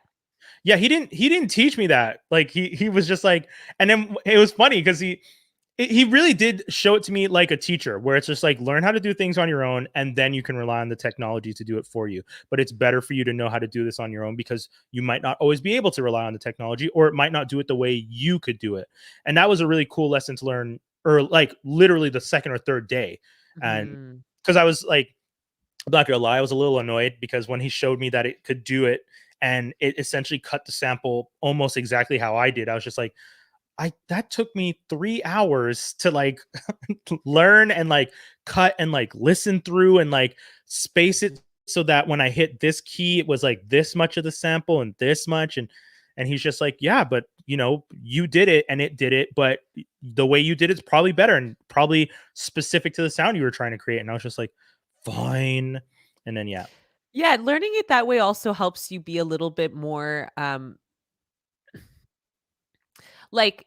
yeah, he didn't teach me that. Like, he was just like, and then it was funny because he really did show it to me like a teacher, where it's just like, learn how to do things on your own, and then you can rely on the technology to do it for you. But it's better for you to know how to do this on your own, because you might not always be able to rely on the technology, or it might not do it the way you could do it. And that was a really cool lesson to learn, or like literally the second or third day. And Mhm. because I was like, I'm not gonna lie, I was a little annoyed because when he showed me that it could do it and it essentially cut the sample almost exactly how I did, I was just like, I that took me 3 hours to like learn and like cut and like listen through and like space it so that when I hit this key, it was like this much of the sample and this much. And he's just like, yeah, but you did it and it did it, but the way you did it's probably better and probably specific to the sound you were trying to create. And I was just like, fine. And then yeah. Yeah, learning it that way also helps you be a little bit more, like,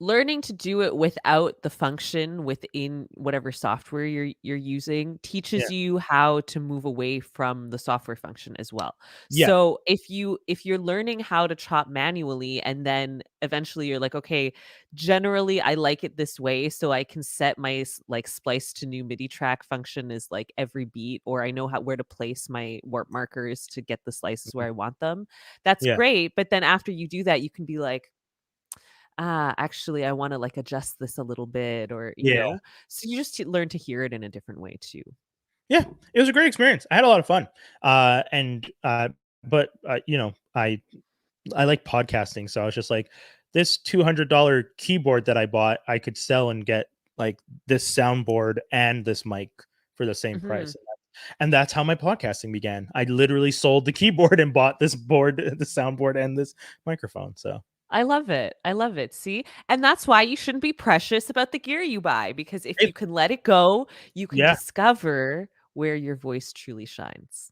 learning to do it without the function within whatever software you're using Yeah. teaches you how to move away from the software function as well. Yeah. So if you're learning how to chop manually and then eventually you're like, okay, generally I like it this way, so I can set my like splice to new MIDI track function is like every beat, or I know how where to place my warp markers to get the slices where I want them. That's Yeah. great, but then after you do that, you can be like, actually, I wanna, like, adjust this a little bit or, Yeah. so you just learn to hear it in a different way too. Yeah, it was a great experience. I had a lot of fun. But I like podcasting, so I was just like, this $200 keyboard that I bought, I could sell and get like this soundboard and this mic for the same Mhm. price. And that's how my podcasting began. I literally sold the keyboard and bought this board, the soundboard, and this microphone. So I love it. I love it. See? And that's why you shouldn't be precious about the gear you buy, because if it, you can let it go, you can yeah, discover where your voice truly shines.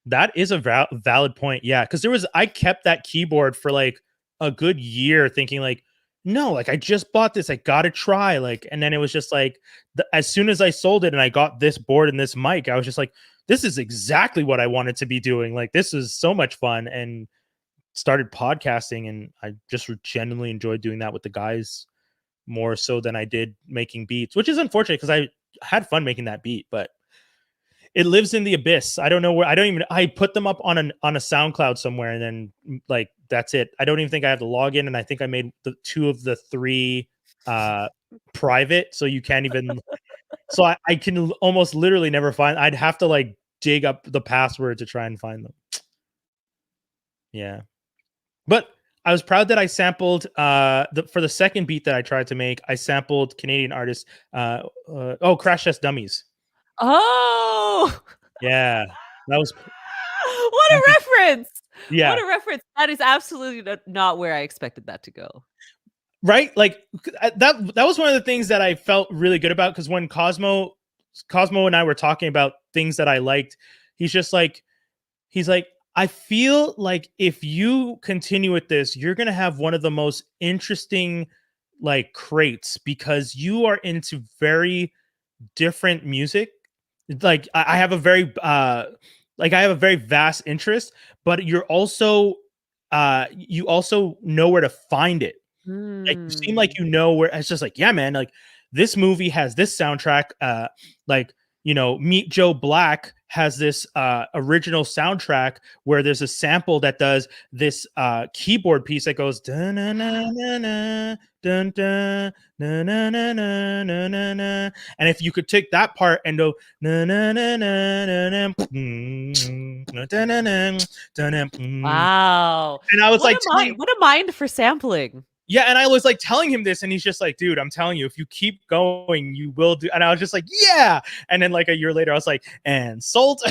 that is a valid point. Yeah, because I kept that keyboard for like a good year, thinking like, no, like I just bought this, I gotta try. Like, and then it was just like, as soon as I sold it and I got this board and this mic, I was just like, this is exactly what I wanted to be doing. Like, this is so much fun, and started podcasting, and I just genuinely enjoyed doing that with the guys more so than I did making beats, which is unfortunate because I had fun making that beat, but it lives in the abyss. I don't know where. I put them up on a SoundCloud somewhere, and then like that's it. I don't even think I have to log in, and I think I made the 2 of the 3 private, so you can't even. So I can almost literally never find. I'd have to like dig up the password to try and find them. Yeah, but I was proud that I sampled for the second beat that I tried to make. I sampled Canadian artist Crash Test Dummies. Oh! Yeah, that was What a reference! What yeah. a reference. That is absolutely not where I expected that to go. Right? Like that was one of the things that I felt really good about, because when Cosmo and I were talking about things that I liked, he's just like he's like, I feel like if you continue with this, you're going to have one of the most interesting like crates, because you are into very different music. Like I have a very I have a very vast interest, but you also know where to find it. Like, you seem like Mm. you know where it's just like, yeah, man, like this movie has this soundtrack. Like, Meet Joe Black has this original soundtrack where there's a sample that does this keyboard piece that goes dun na na na na dun dun na na na na na na na. And if you could take that part and go na na na na na na na na na na, Wow. and I was like telling What a mind for sampling. yeah, and I was like telling him this, and he's just like, dude, I'm telling you, if you keep going, you will do. And I was just like, yeah. And then like a year later, I was like, and sold.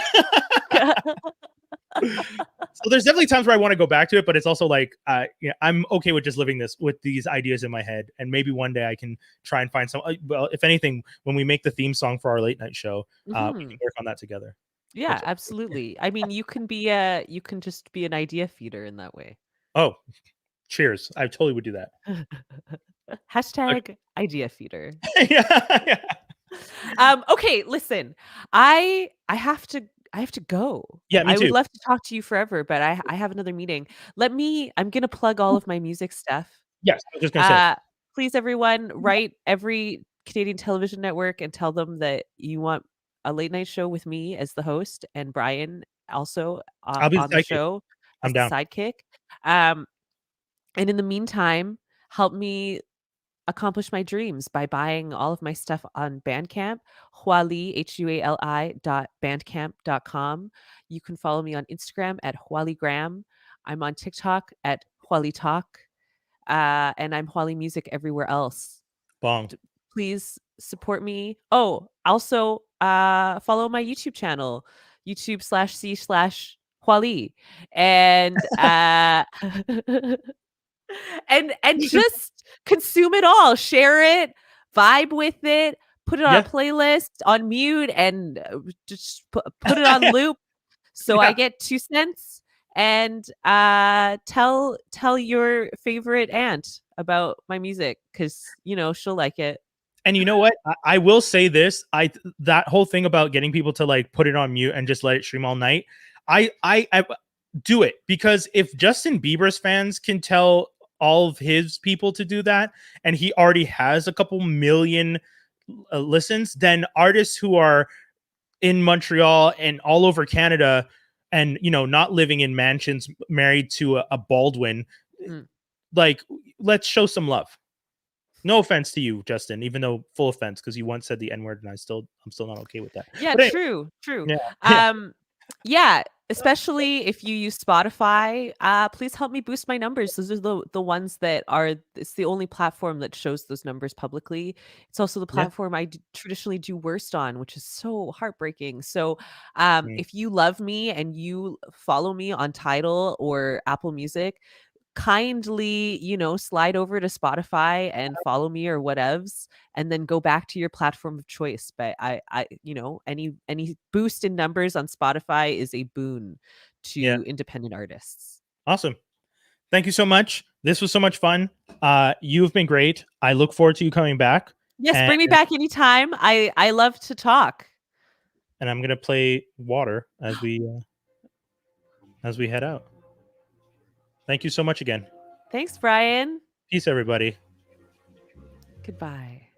So there's definitely times where I want to go back to it, but it's also like, I'm okay with just living this with these ideas in my head, and maybe one day I can try and find some. Well, if anything, when we make the theme song for our late night show, we can Mhm. work on that together. Yeah, Which, absolutely. I mean, you can just be an idea feeder in that way. Oh, cheers. I totally would do that. Hashtag idea feeder. Yeah. Okay, listen. I have to go. Yeah, me I would too. love to talk to you forever, but I have another meeting. I'm gonna plug all of my music stuff. Yes, I was just gonna say. Uh, Please, everyone, write every Canadian television network and tell them that you want a late night show with me as the host and Brian also I'll be the on the sidekick. show I'm as the down. sidekick. Um, and in the meantime, help me accomplish my dreams by buying all of my stuff on Bandcamp, Huali, HUALI.bandcamp.com. You can follow me on Instagram at HualiGram. I'm on TikTok at Huali Talk. And I'm Hua Li Music everywhere else. Bong. Please support me. Oh, also follow my YouTube channel, YouTube/C/Hua Li. And and just consume it all. Share it, vibe with it, put it on a Yeah. playlist, on mute, and just put it on loop so I Yeah. get 2 cents. And tell your favorite aunt about my music because she'll like it. And you know what? I will say this. That whole thing about getting people to like put it on mute and just let it stream all night. I do it because if Justin Bieber's fans can tell all of his people to do that, and he already has a couple million listens, then artists who are in Montreal and all over Canada and not living in mansions married to a Baldwin, Mm. like let's show some love. No offense to you, Justin, even though full offense because you once said the N-word and I'm still not okay with that. Yeah, But anyway, true. yeah, yeah, Yeah, especially if you use Spotify, please help me boost my numbers. Those are the ones that are it's the only platform that shows those numbers publicly. It's also the yeah. platform I traditionally do worst on, which is so heartbreaking. So, Mm. if you love me and you follow me on Tidal or Apple Music, kindly, slide over to Spotify and follow me or whatevs, and then go back to your platform of choice. But any boost in numbers on Spotify is a boon Yeah. to independent artists. Awesome. Thank you so much. This was so much fun. You've been great. I look forward to you coming back. Yes, And bring me back anytime. I love to talk. I'm gonna play water as we head out. Thank you so much again. Thanks, Brian. Peace, everybody. Goodbye.